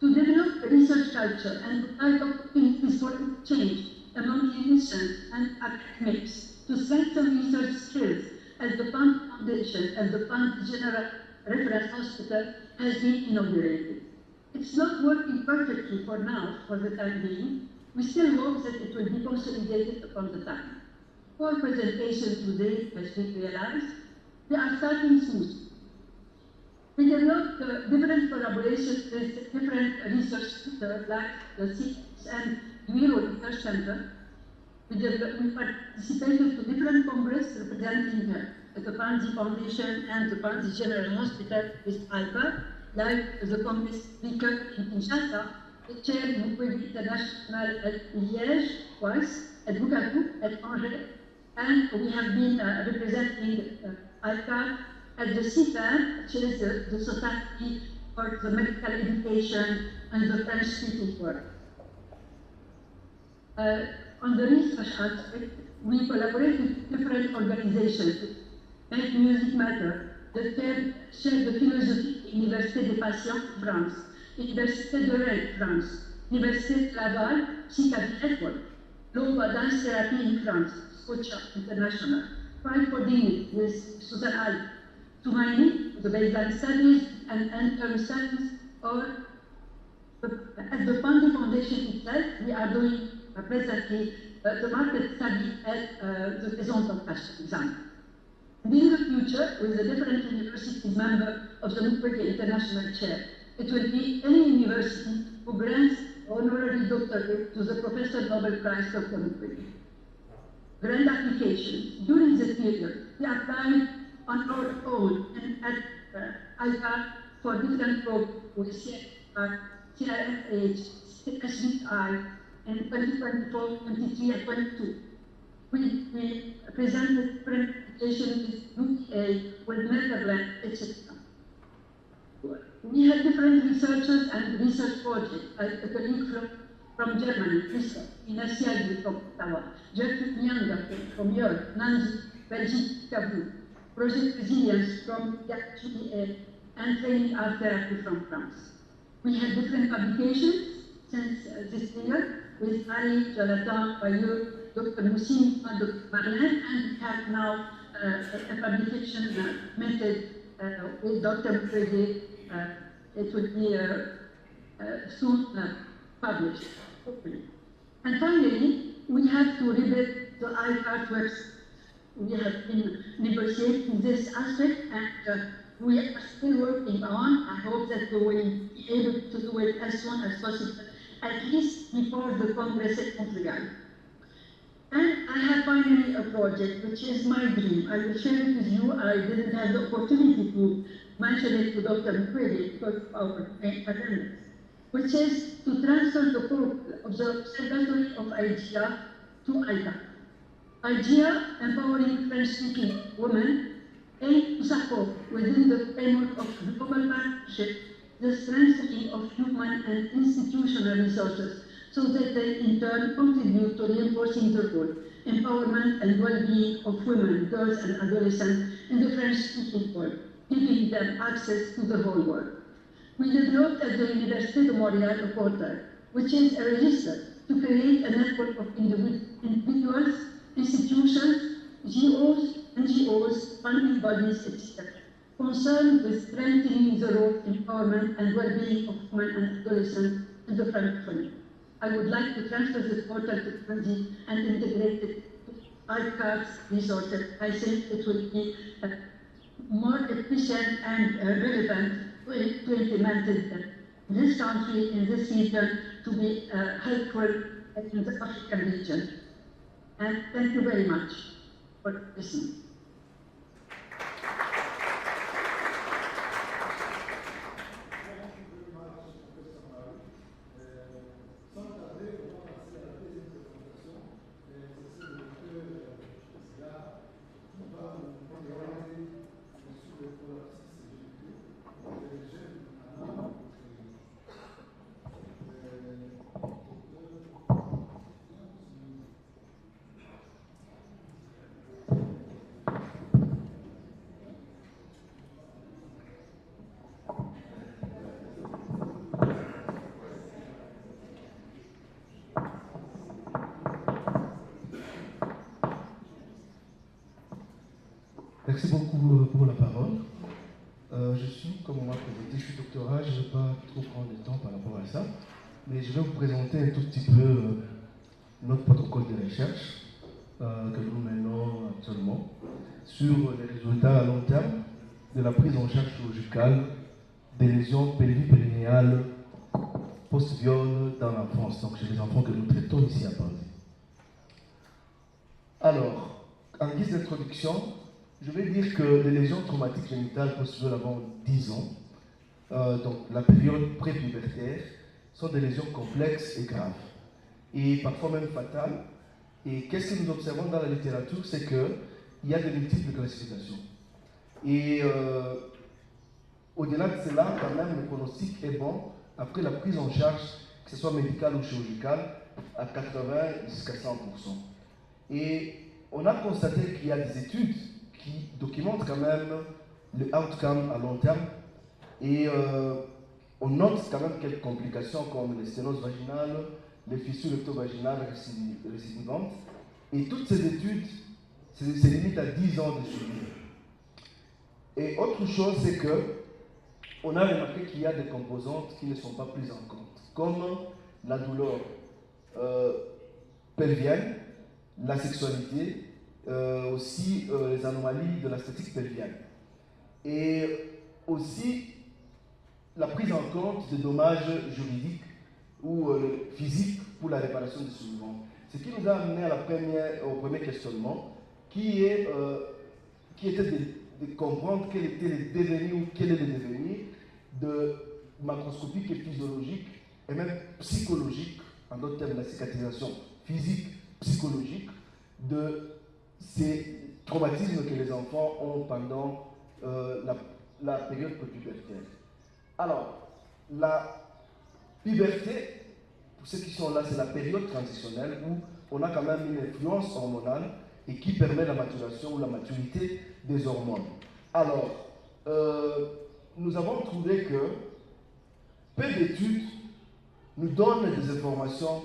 To develop a research culture and provide opportunities for exchange among clinicians and academics to strengthen research skills as the Pant Foundation and the Pant General Reference Hospital has been inaugurated. It's not working perfectly for now, for the time being. We still hope that it will be consolidated upon the time. For presentation today, as we realized, they are starting soon. We developed different collaborations with different research centers like the CITES and Duiro Research Center. We participated to different congresses representing the Panzi Foundation and the Panzi General Hospital with IPAC, like the Congress speaker in Kinshasa, the chair Mukwege International at Liège twice, at Bukavu, at Angers, and we have been representing IPAC at the CIFAD, which is the Society for the Medical Education and the French-speaking world. On the research aspect, we collaborate with different organizations. Make Music Matter, the chef de philosophie, Université des Patients, France, Université de Rennes, France, Université de Laval, CICAVI Network, Lova Dance Therapy in France, Scotia International, Fight for Dignity with Susan Alp, Tumaini, the baseline studies and end-term studies, or at the Panzi Foundation itself, we are doing presently the market study at the Maison d'Encache exam. And in the future, with the different universities member of the Mukwege International Chair, it will be any university who grants honorary doctorate to the Professor Nobel Prize Dr. Mukwege. Grant applications. During this period, we applied on our own and at IPAC for different programs with CRFH, SBI, in 2024, 23, and 22. We presented different applications with UK, with Netherlands, etc. We had different researchers and research projects, like a colleague from Germany, Christoph, Ina Siagi from Ottawa, Jeffrey Nyanga from Europe, Nancy, Belgique, Kabul, Project Resilience from GAPGA, and Training Art Therapy from France. We had different publications since this year with Marie, Jonathan, Bayeux, Dr. Moussine, Dr. Marlin, and we have now a publication method with Dr. Mukwege. It will be soon published, hopefully. And finally, we have to rebuild the IPAC website. We have been negotiating this aspect, and we are still working on. I hope that we will be able to do it as soon as possible, at least before the Congress in Montreal. And I have finally a project which is my dream. I will share it with you. I didn't have the opportunity to mention it to Dr. Mukwege because of our attendance, which is to transfer the code of the Observatory of IGEA to IGA. IGEA, empowering French-speaking women, aim to support within the framework of global partnership the strengthening of human and institutional resources so that they in turn contribute to reinforcing the role, empowerment and well-being of women, girls and adolescents in the French-speaking world, giving them access to the whole world. We developed at the Université de Montréal a portal, which is a register to create a network of individuals, institutions, NGOs, funding bodies, etc., concerned with strengthening the role, empowerment, and well-being of women and adolescents in the Francophone. I would like to transfer this portal to Franzi and integrate it to ICAR's resources. I think it will be more efficient and relevant to implement it in this country, in this region, to be helpful in the African region. And thank you very much for listening. Merci beaucoup pour la parole. Je suis, comme on m'a présenté, je suis doctorat, je ne vais pas trop prendre le temps par rapport à ça, mais je vais vous présenter un tout petit peu notre protocole de recherche que nous menons actuellement sur les résultats à long terme de la prise en charge chirurgicale des lésions pelvipérinéales post-viol dans l'enfance, donc chez les enfants que nous traitons ici à Paris. Alors, en guise d'introduction, je vais dire que les lésions traumatiques génitales post-viol avant 10 ans, donc la période prépubertaire, sont des lésions complexes et graves, et parfois même fatales. Et qu'est-ce que nous observons dans la littérature, c'est qu'il y a de multiples classifications. Et au-delà de cela, quand même, le pronostic est bon après la prise en charge, que ce soit médicale ou chirurgicale, à 80 jusqu'à 100%. Et on a constaté qu'il y a des études qui documentent quand même le outcome à long terme. Et on note quand même quelques complications comme les sténoses vaginales, les fissures recto-vaginales récidivantes. Et toutes ces études, c'est limite à 10 ans de suivi. Et autre chose, c'est que on a remarqué qu'il y a des composantes qui ne sont pas prises en compte, comme la douleur pelvienne, la sexualité, aussi les anomalies de la statique pelvienne. Et aussi la prise en compte des dommages juridiques ou physiques pour la réparation des soulevements. Ce qui nous a amené à au premier questionnement, qui était de comprendre quel était le devenir ou quel est le devenir de macroscopique et physiologique et même psychologique, en d'autres termes la cicatrisation physique, psychologique, de ces traumatismes que les enfants ont pendant la période prépubertaire. Alors, la puberté, pour ceux qui sont là, c'est la période transitionnelle où on a quand même une influence hormonale et qui permet la maturation ou la maturité des hormones. Alors, nous avons trouvé que peu d'études nous donnent des informations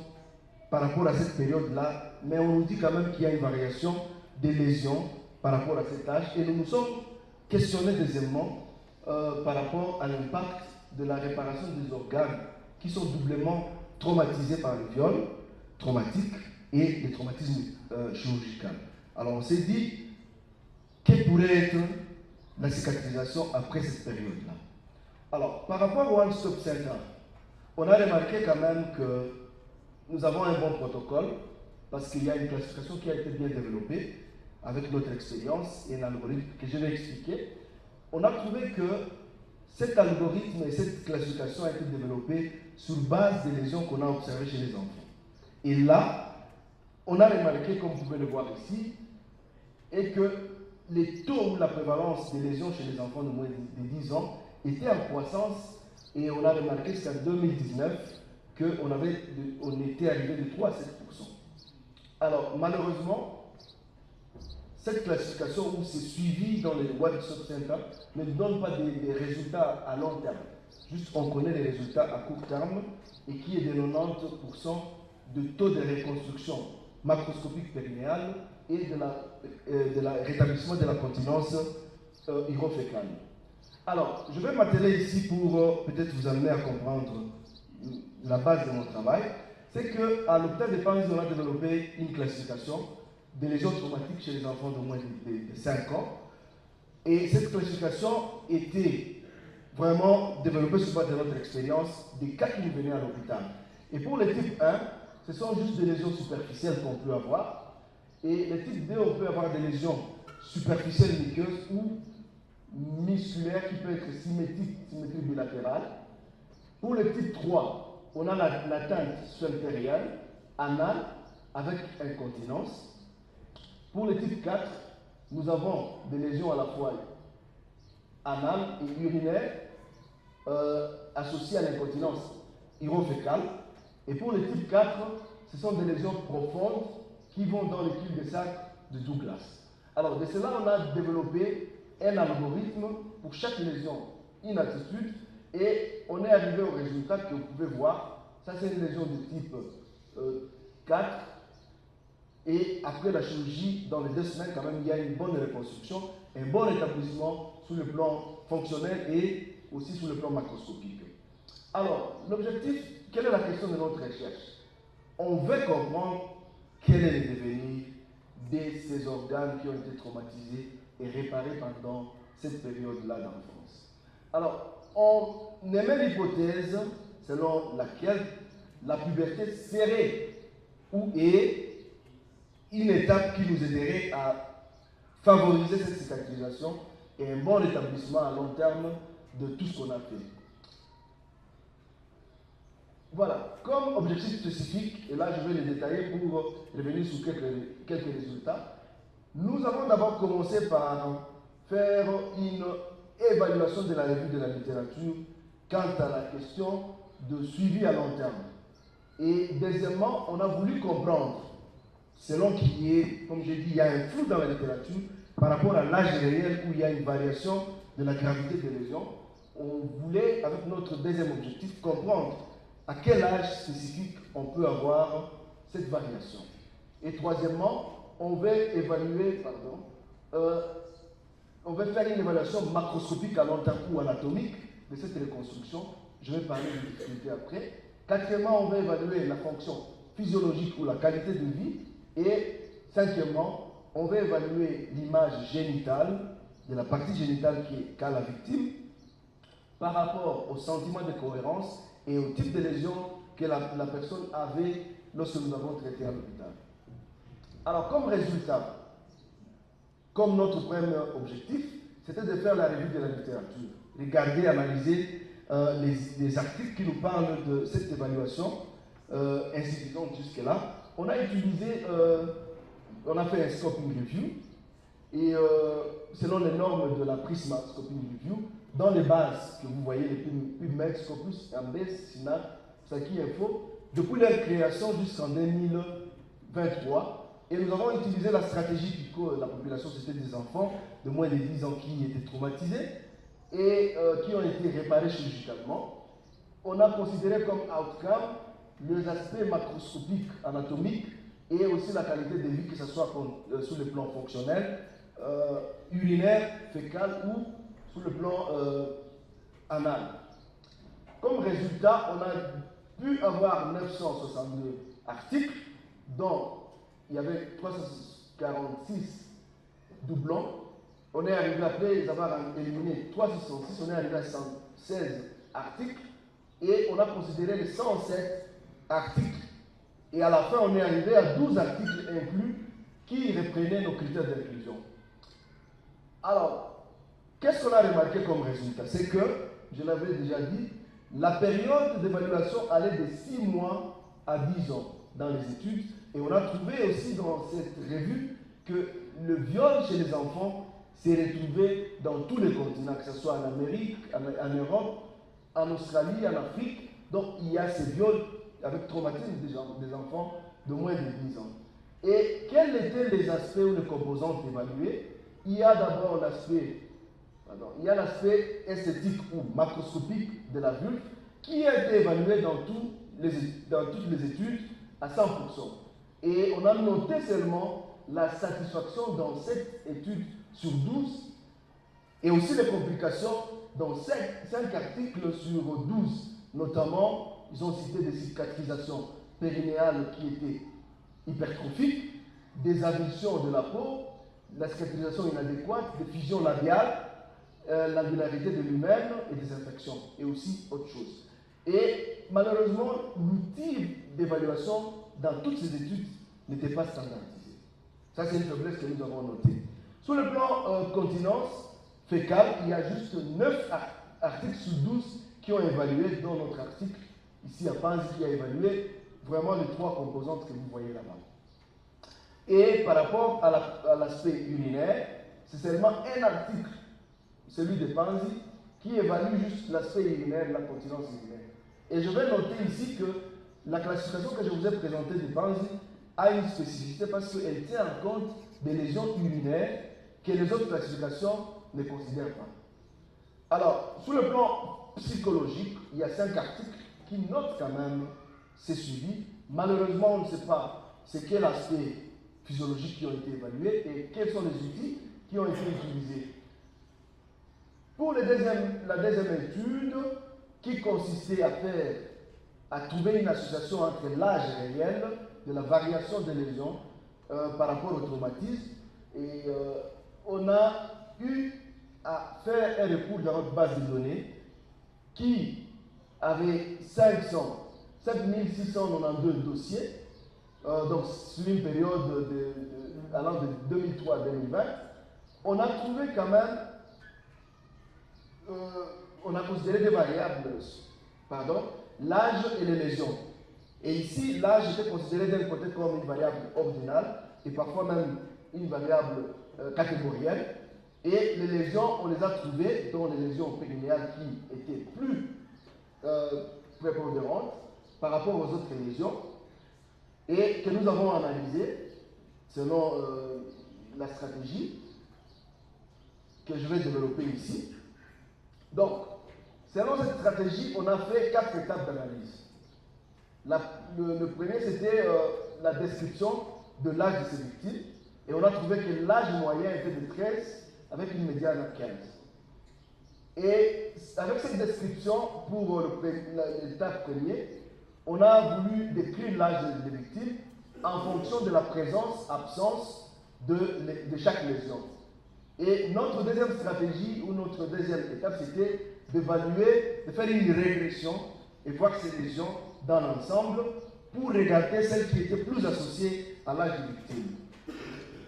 par rapport à cette période-là, mais on nous dit quand même qu'il y a une variation des lésions par rapport à cet âge, et nous nous sommes questionnés deuxièmement par rapport à l'impact de la réparation des organes qui sont doublement traumatisés par le viol traumatique et les traumatismes chirurgicaux. Alors on s'est dit, quelle pourrait être la cicatrisation après cette période-là. Alors, par rapport au One Stop Center, on a remarqué quand même que nous avons un bon protocole parce qu'il y a une classification qui a été bien développée avec notre expérience et un algorithme que je vais expliquer. On a trouvé que cet algorithme et cette classification a été développée sur base des lésions qu'on a observées chez les enfants. Et là, on a remarqué, comme vous pouvez le voir ici, et que les taux ou la prévalence des lésions chez les enfants de moins de 10 ans étaient en croissance, et on a remarqué jusqu'en 2019 qu'on était arrivé de 3 à 7%. Alors, malheureusement, cette classification ou ce suivi dans les One Stop Center ne donne pas des résultats à long terme. Juste, on connaît les résultats à court terme et qui est de 90% de taux de reconstruction macroscopique périnéale et de la rétablissement de la continence urofécale. Alors, je vais m'atteler ici pour peut-être vous amener à comprendre la base de mon travail. C'est qu'à l'hôpital de Paris, on a développé une classification des lésions traumatiques chez les enfants de moins de 5 ans. Et cette classification était vraiment développée sur base de notre expérience des cas qui nous venaient à l'hôpital. Et pour le type 1, ce sont juste des lésions superficielles qu'on peut avoir. Et le type 2, on peut avoir des lésions superficielles muqueuses ou musculaires qui peuvent être symétrie bilatérale. Pour le type 3, on a l'atteinte sphinctérienne, anale, avec incontinence. Pour le type 4, nous avons des lésions à la fois anales et urinaires associées à l'incontinence urofécale. Et pour le type 4, ce sont des lésions profondes qui vont dans le cul-de-sac de Douglas. Alors, de cela, on a développé un algorithme pour chaque lésion, une attitude, et on est arrivé au résultat que vous pouvez voir. Ça, c'est une lésion de type 4. Et après la chirurgie, dans les 2 semaines, quand même, il y a une bonne reconstruction, un bon rétablissement sur le plan fonctionnel et aussi sur le plan macroscopique. Alors, l'objectif, quelle est la question de notre recherche? On veut comprendre quel est le devenir de ces organes qui ont été traumatisés et réparés pendant cette période-là d'enfance. Alors, on émet l'hypothèse selon laquelle la puberté serait ou est une étape qui nous aiderait à favoriser cette cicatrisation et un bon rétablissement à long terme de tout ce qu'on a fait. Voilà, comme objectif spécifique, et là je vais les détailler pour revenir sur quelques résultats, nous avons d'abord commencé par faire une évaluation de la revue de la littérature quant à la question de suivi à long terme. Et deuxièmement, on a voulu comprendre, selon qu'il y ait, comme j'ai dit, il y a un flou dans la littérature par rapport à l'âge réel où il y a une variation de la gravité des lésions. On voulait, avec notre deuxième objectif, comprendre à quel âge spécifique on peut avoir cette variation. Et troisièmement, on va évaluer, on va faire une évaluation macroscopique à long terme ou anatomique de cette reconstruction. Je vais parler de difficultés après. Quatrièmement, on va évaluer la fonction physiologique ou la qualité de vie. Et cinquièmement, on va évaluer l'image génitale, de la partie génitale qu'a la victime, par rapport au sentiment de cohérence et au type de lésion que la personne avait lorsque nous avons traité à l'hôpital. Alors, comme résultat, comme notre premier objectif, c'était de faire la revue de la littérature, regarder, analyser les articles qui nous parlent de cette évaluation insuffisante jusque-là. On a utilisé, on a fait un scoping review, et selon les normes de la Prisma Scoping Review, dans les bases que vous voyez, les PubMed, Scopus, MBS, SINAC, Saki Info, depuis leur création jusqu'en 2023, et nous avons utilisé la stratégie PICO, la population, c'était des enfants de moins de 10 ans qui étaient traumatisés et qui ont été réparés chirurgicalement. On a considéré comme outcome les aspects macroscopiques, anatomiques, et aussi la qualité de vie, que ce soit sur le plan fonctionnel, urinaire, fécal ou sur le plan anal. Comme résultat, on a pu avoir 962 articles, dont il y avait 346 doublons on est arrivé après avoir éliminé 366, on est arrivé à 116 articles et on a considéré les 107 articles. Et à la fin, on est arrivé à 12 articles inclus qui reprenaient nos critères d'inclusion. Alors, qu'est-ce qu'on a remarqué comme résultat? C'est que, je l'avais déjà dit, la période d'évaluation allait de 6 mois à 10 ans dans les études. Et on a trouvé aussi dans cette revue que le viol chez les enfants s'est retrouvé dans tous les continents, que ce soit en Amérique, en Europe, en Australie, en Afrique. Donc il y a ces viols avec traumatisme des enfants de moins de 10 ans. Et quels étaient les aspects ou les composantes évaluées? Il y a d'abord l'aspect esthétique ou macroscopique de la vulve qui a été évalué dans toutes les études à 100%. Et on a noté seulement la satisfaction dans 7 études sur 12 et aussi les complications dans 5 articles sur 12. Notamment, ils ont cité des cicatrisations périnéales qui étaient hypertrophiques, des avulsions de la peau, la cicatrisation inadéquate, des fusions labiales, l'angularité de l'humaine et des infections, et aussi autre chose. Et malheureusement, l'outil d'évaluation dans toutes ces études n'était pas standardisé. Ça, c'est une faiblesse que nous avons notée. Sur le plan continence fécale, il y a juste 9 articles sur 12 qui ont évalué, dont notre article, ici à Panzi, qui a évalué vraiment les 3 composantes que vous voyez là-bas. Et par rapport à l'aspect urinaire, c'est seulement un article, celui de Panzi, qui évalue juste l'aspect urinaire, la continence urinaire. Et je vais noter ici que la classification que je vous ai présentée de Panzi a une spécificité parce qu'elle tient en compte des lésions urinaires que les autres classifications ne considèrent pas. Alors, sur le plan psychologique, il y a 5 articles qui notent quand même ces suivis. Malheureusement, on ne sait pas c'est quel aspect physiologique qui ont été évalués et quels sont les outils qui ont été utilisés. Pour la deuxième étude, qui consistait à trouver une association entre l'âge réel de la variation des lésions par rapport au traumatisme, et on a eu à faire un recours dans notre base de données qui avait 7692 dossiers, donc sur une période allant de 2003 à 2020. On a trouvé quand même, on a considéré des variables, l'âge et les lésions. Et ici, l'âge était considéré d'un côté comme une variable ordinale et parfois même une variable catégorielle. Et les lésions, on les a trouvées, dont les lésions périnéales qui étaient plus prépondérantes par rapport aux autres lésions et que nous avons analysées selon la stratégie que je vais développer ici. Donc, selon cette stratégie, on a fait 4 étapes d'analyse. Le premier, c'était la description de l'âge de ces victimes. Et on a trouvé que l'âge moyen était de 13 avec une médiane à 15. Et avec cette description, pour l'étape première, on a voulu décrire l'âge des victimes en fonction de la présence-absence de chaque lésion. Et notre deuxième stratégie, ou notre deuxième étape, c'était d'évaluer, de faire une régression et voir ces lésions dans l'ensemble pour regarder celles qui étaient plus associées à l'âge des victimes.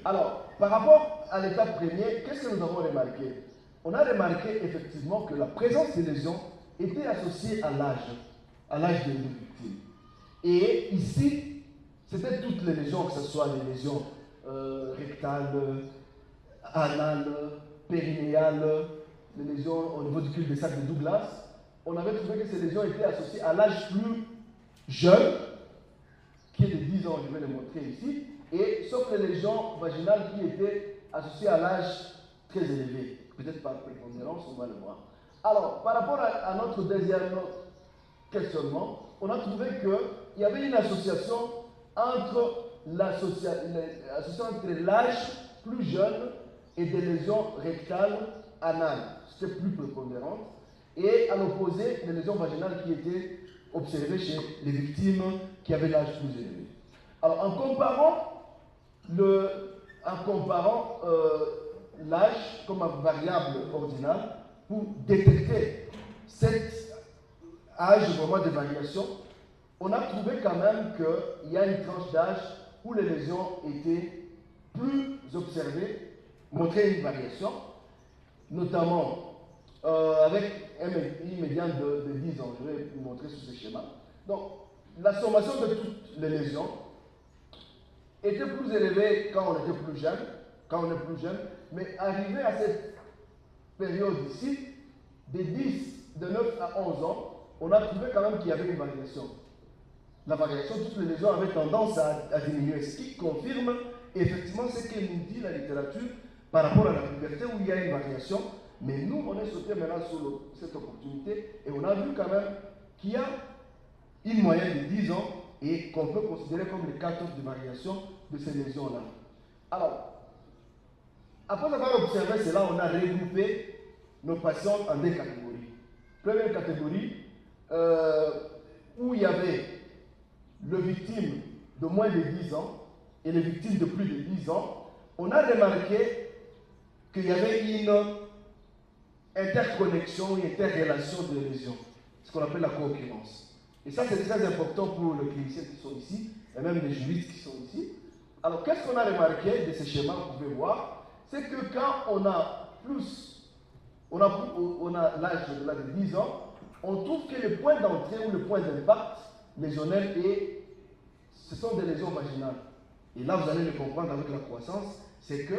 Alors, par rapport à l'étape première, qu'est-ce que nous avons remarqué? On a remarqué effectivement que la présence des lésions était associée à l'âge des victimes. Et ici, c'était toutes les lésions, que ce soit les lésions rectales, anales, périnéales, les lésions au niveau du cul-de-sac de Douglas. On avait trouvé que ces lésions étaient associées à l'âge plus jeune, qui est de 10 ans, je vais le montrer ici, et sauf les lésions vaginales qui étaient associées à l'âge très élevé. Peut-être par prépondérance, on va le voir. Alors, par rapport à notre deuxième questionnement, on a trouvé qu'il y avait une association entre l'âge plus jeune et des lésions rectales anales. C'était plus prépondérante. Et à l'opposé, les lésions vaginales qui étaient observées chez les victimes qui avaient l'âge plus élevé. Alors, en comparant l'âge comme variable ordinale pour détecter cet âge vraiment de variation, on a trouvé quand même qu'il y a une tranche d'âge où les lésions étaient plus observées, montraient une variation, notamment avec une médiane de 10 ans. Je vais vous montrer sur ce schéma. Donc, la sommation de toutes les lésions était plus élevée quand on était plus jeune, mais arrivé à cette période ici, de 9 à 11 ans, on a trouvé quand même qu'il y avait une variation. La variation, toutes les lésions avaient tendance à diminuer, ce qui confirme effectivement ce que nous dit la littérature par rapport à la puberté où il y a une variation. Mais nous, on est sauté maintenant sur cette opportunité et on a vu quand même qu'il y a une moyenne de 10 ans et qu'on peut considérer comme les 4 de variation de ces lésions-là. Alors, après avoir observé cela, on a regroupé nos patients en 2 catégories. Première catégorie, où il y avait le victime de moins de 10 ans et les victimes de plus de 10 ans, on a remarqué qu'il y avait une interconnexion, une interrelation de lésions, ce qu'on appelle la co-occurrence. Et ça, c'est très important pour les cliniciens qui sont ici, et même les juristes qui sont ici. Alors, qu'est-ce qu'on a remarqué de ces schémas, vous pouvez voir, c'est que quand on a l'âge de 10 ans, on trouve que le point d'entrée ou le point d'impact lésionnel, ce sont des lésions vaginales. Et là, vous allez le comprendre avec la croissance, c'est que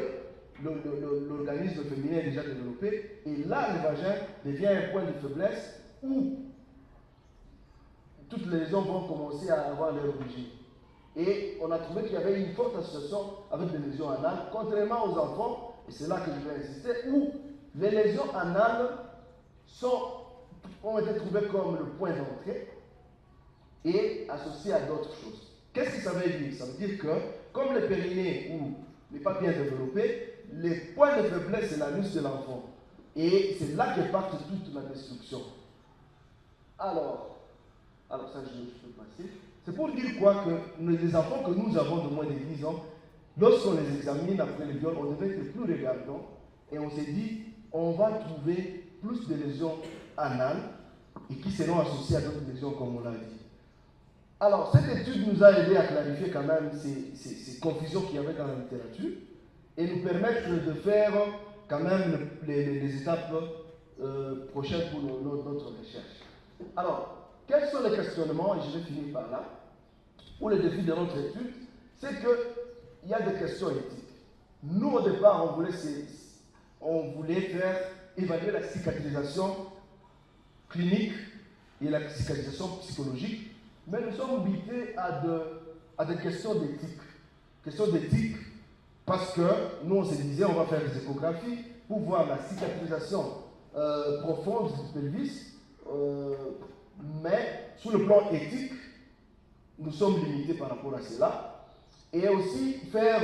l'organisme féminin est déjà développé, et là, le vagin devient un point de faiblesse où toutes les lésions vont commencer à avoir leur origine. Et on a trouvé qu'il y avait une forte association avec des lésions anales, contrairement aux enfants, et c'est là que je vais insister, où les lésions anales ont été trouvées comme le point d'entrée et associées à d'autres choses. Qu'est-ce que ça veut dire? Ça veut dire que, comme le périnée n'est pas bien développé, les points de faiblesse, c'est l'anus de l'enfant. Et c'est là que part toute la destruction. Alors ça, je peux passer. C'est pour dire quoi? Que les enfants que nous avons de moins de 10 ans, lorsqu'on les examine après le viol, on devait être plus regardant et on s'est dit, on va trouver plus de lésions anales et qui seront associées à d'autres lésions, comme on l'a dit. Alors, cette étude nous a aidé à clarifier quand même ces confusions qu'il y avait dans la littérature et nous permettre de faire quand même les étapes prochaines pour notre recherche. Alors, quels sont les questionnements, et je vais finir par là, ou les défis de notre étude? C'est qu'il y a des questions éthiques. Nous, au départ, on voulait faire évaluer la cicatrisation clinique et la cicatrisation psychologique, mais nous sommes butés à des questions d'éthique. Questions d'éthique parce que nous, on se disait, on va faire des échographies pour voir la cicatrisation profonde du pelvis, mais sur le plan éthique, nous sommes limités par rapport à cela. Et aussi faire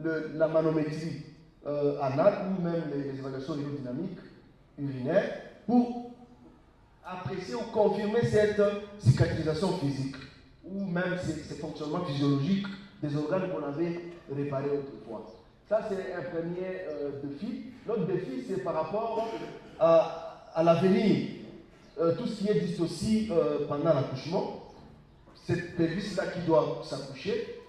la manométrie anale ou même les évaluations aérodynamiques urinaires pour apprécier ou confirmer cette cicatrisation physique ou même ces fonctionnements physiologiques des organes qu'on avait réparés autrefois. Ça, c'est un premier défi. L'autre défi, c'est par rapport à l'avenir. Tout ce qui est dystocie pendant l'accouchement, cette pelvis-là qui doit s'accoucher,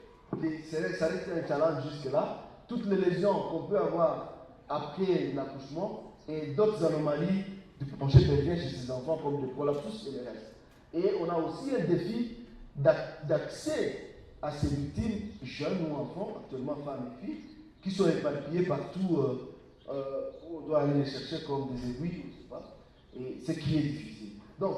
ça reste un challenge jusque-là. Toutes les lésions qu'on peut avoir après l'accouchement et d'autres anomalies du plancher pelvien chez ces enfants comme le prolapsus et le reste. Et on a aussi un défi d'accès à ces victimes, jeunes ou enfants, actuellement femmes et filles, qui sont éparpillées partout où on doit aller les chercher comme des aiguilles, je ne sais pas, et ce qui est difficile. Donc,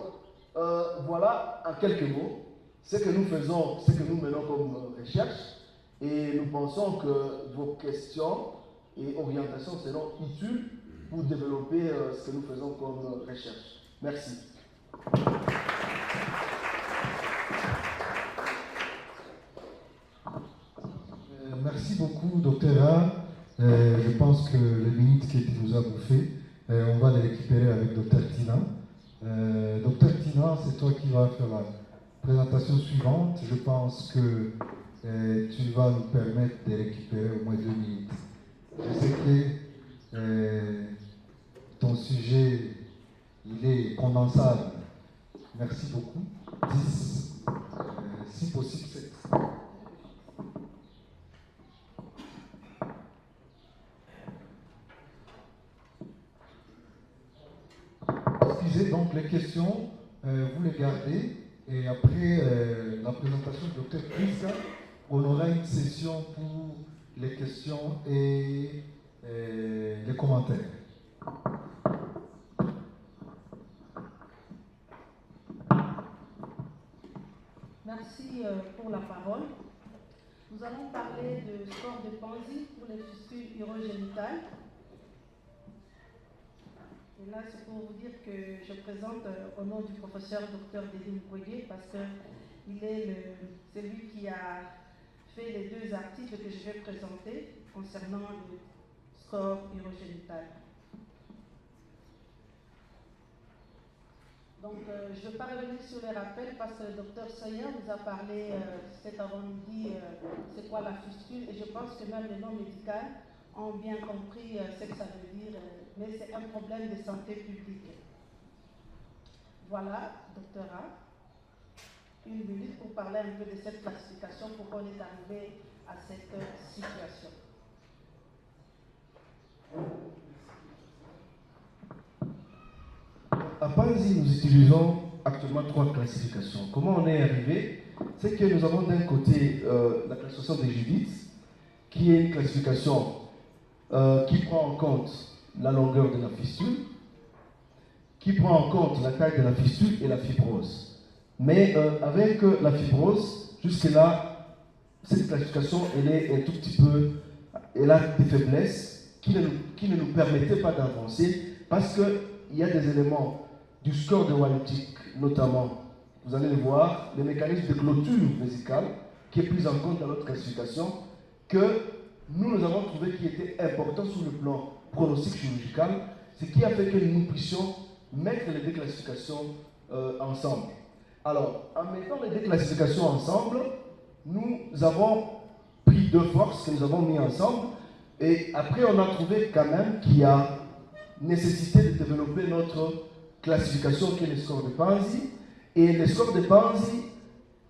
voilà en quelques mots ce que nous faisons, ce que nous menons comme recherche, et nous pensons que vos questions et orientations seront utiles pour développer ce que nous faisons comme recherche. Merci. Merci beaucoup, docteur. Je pense que les minutes qui nous a bouffées, on va les récupérer avec docteur Tina. Docteur Tina, c'est toi qui vas faire la présentation suivante. Je pense que tu vas nous permettre de récupérer au moins 2 minutes. Je sais que en salle. Merci beaucoup. 10, si possible 7. Excusez, donc les questions, vous les gardez et après la présentation du Dr Priska, on aura une session pour les questions et les commentaires. Merci pour la parole. Nous allons parler de score de Panzi pour les fistules urogénitales. Et là, c'est pour vous dire que je présente au nom du professeur Dr Dédé Mukwege parce qu'il est celui qui a fait les 2 articles que je vais présenter concernant le score urogénital. Donc, je ne vais pas revenir sur les rappels parce que le docteur Sayer nous a parlé cet avant-midi c'est quoi la fistule et je pense que même les non-médicales ont bien compris ce que ça veut dire, mais c'est un problème de santé publique. Voilà, doctorat, 1 minute pour parler un peu de cette classification, pourquoi on est arrivé à cette situation. À Panzi, nous utilisons actuellement 3 classifications. Comment on est arrivé? C'est que nous avons d'un côté la classification des Judith, qui est une classification qui prend en compte la longueur de la fistule, qui prend en compte la taille de la fistule et la fibrose. Mais avec la fibrose, jusque-là, cette classification, elle est un tout petit peu, elle a des faiblesses qui ne nous permettaient pas d'avancer parce qu'il y a des éléments du score de Waldick, notamment, vous allez le voir, le mécanisme de clôture vésicale qui est pris en compte dans notre classification, que nous avons trouvé qui était important sur le plan pronostic chirurgical, ce qui a fait que nous puissions mettre les 2 classifications ensemble. Alors, en mettant les 2 classifications ensemble, nous avons pris 2 forces que nous avons mis ensemble, et après on a trouvé quand même qu'il y a nécessité de développer notre classification qui est le score de Panzi. Et le score de Panzi,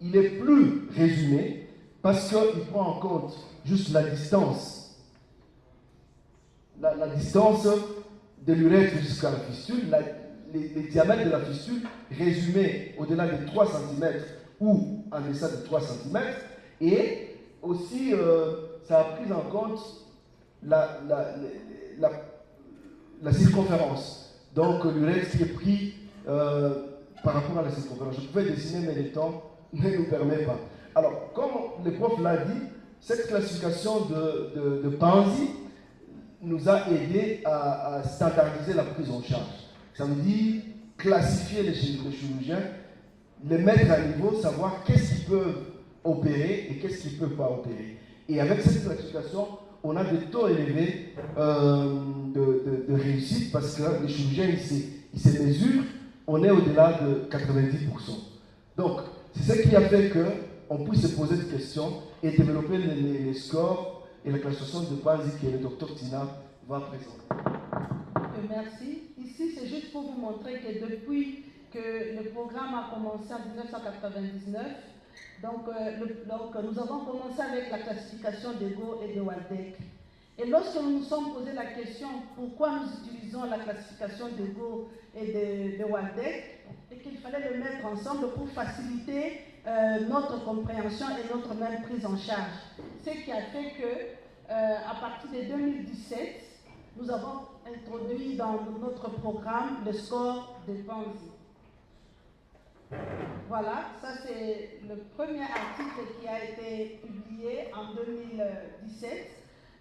il est plus résumé parce qu'il prend en compte juste la distance, la distance de l'urètre jusqu'à la fistule, les diamètres de la fistule résumés au-delà de 3 cm ou en deçà de 3 cm. Et aussi, ça a pris en compte la circonférence. Donc l'urètre qui est pris par rapport à la circonférence. Je pouvais dessiner, mais le temps ne nous permet pas. Alors, comme le prof l'a dit, cette classification de Panzi nous a aidé à standardiser la prise en charge. Ça veut dire classifier les chirurgiens, les mettre à niveau, savoir qu'est-ce qu'ils peuvent opérer et qu'est-ce qu'ils ne peuvent pas opérer. Et avec cette classification, on a des taux élevés de réussite parce que les chirurgiens, ils se mesurent, on est au-delà de 90%. Donc, c'est ce qui a fait qu'on puisse se poser des questions et développer les scores et la classification de Panzi que le docteur Tina va présenter. Merci. Ici, c'est juste pour vous montrer que depuis que le programme a commencé en 1999, donc nous avons commencé avec la classification de Go et de Waldeck. Et lorsque nous nous sommes posé la question pourquoi nous utilisons la classification de Go et de Waldeck, et qu'il fallait le mettre ensemble pour faciliter notre compréhension et notre même prise en charge. Ce qui a fait que, à partir de 2017, nous avons introduit dans notre programme le score de Panzi. Voilà, ça c'est le premier article qui a été publié en 2017.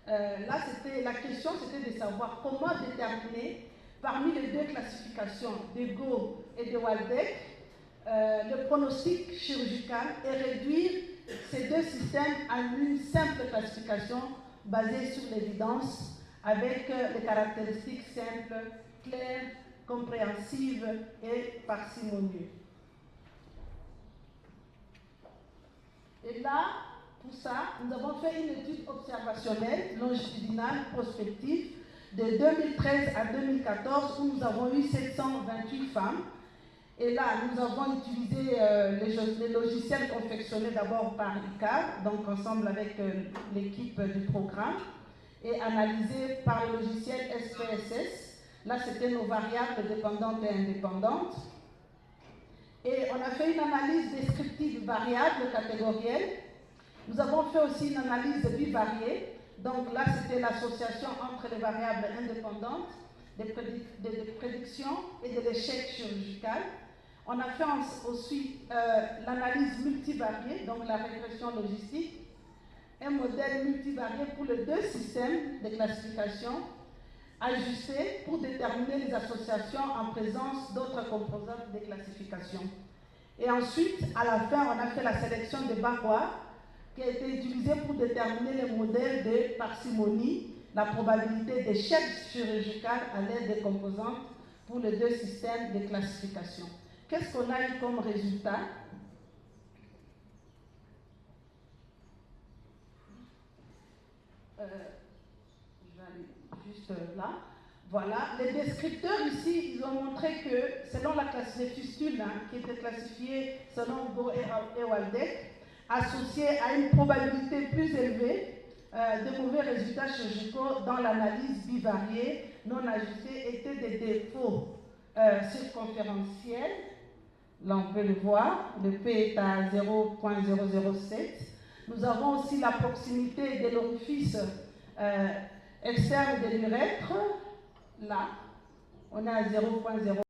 Là, la question c'était de savoir comment déterminer parmi les 2 classifications de Go et de Waldeck le pronostic chirurgical et réduire ces 2 systèmes à une simple classification basée sur l'évidence avec les caractéristiques simples, claires, compréhensives et parcimonieuses. Et là, pour ça, nous avons fait une étude observationnelle longitudinale prospective de 2013 à 2014 où nous avons eu 728 femmes Et là, nous avons utilisé les logiciels confectionnés d'abord par ICAR, donc ensemble avec l'équipe du programme, et analysés par le logiciel SPSS. Là, c'était nos variables dépendantes et indépendantes. Et on a fait une analyse descriptive variable catégorielle. Nous avons fait aussi une analyse bivariée. Donc là, c'était l'association entre les variables indépendantes, des prédictions et de l'échec chirurgical. On a fait aussi l'analyse multivariée, donc la régression logistique, un modèle multivarié pour les deux systèmes de classification, ajusté pour déterminer les associations en présence d'autres composantes de classification. Et ensuite, à la fin, on a fait la sélection de Barrois, qui a été utilisée pour déterminer le modèle de parcimonie, la probabilité d'échec chirurgical à l'aide des composantes pour les deux systèmes de classification. Qu'est-ce qu'on a eu comme résultat? Je vais aller juste là. Voilà. Les descripteurs ici, ils ont montré que selon les fistules qui étaient classifiées selon Go et Waldeck, associées à une probabilité plus élevée de mauvais résultats chirurgicaux dans l'analyse bivariée non ajustée, étaient des défauts circonférentiels. Là, on peut le voir, le P est à 0,007. Nous avons aussi la proximité de l'orifice externe de l'urètre. Là, on est à 0,0.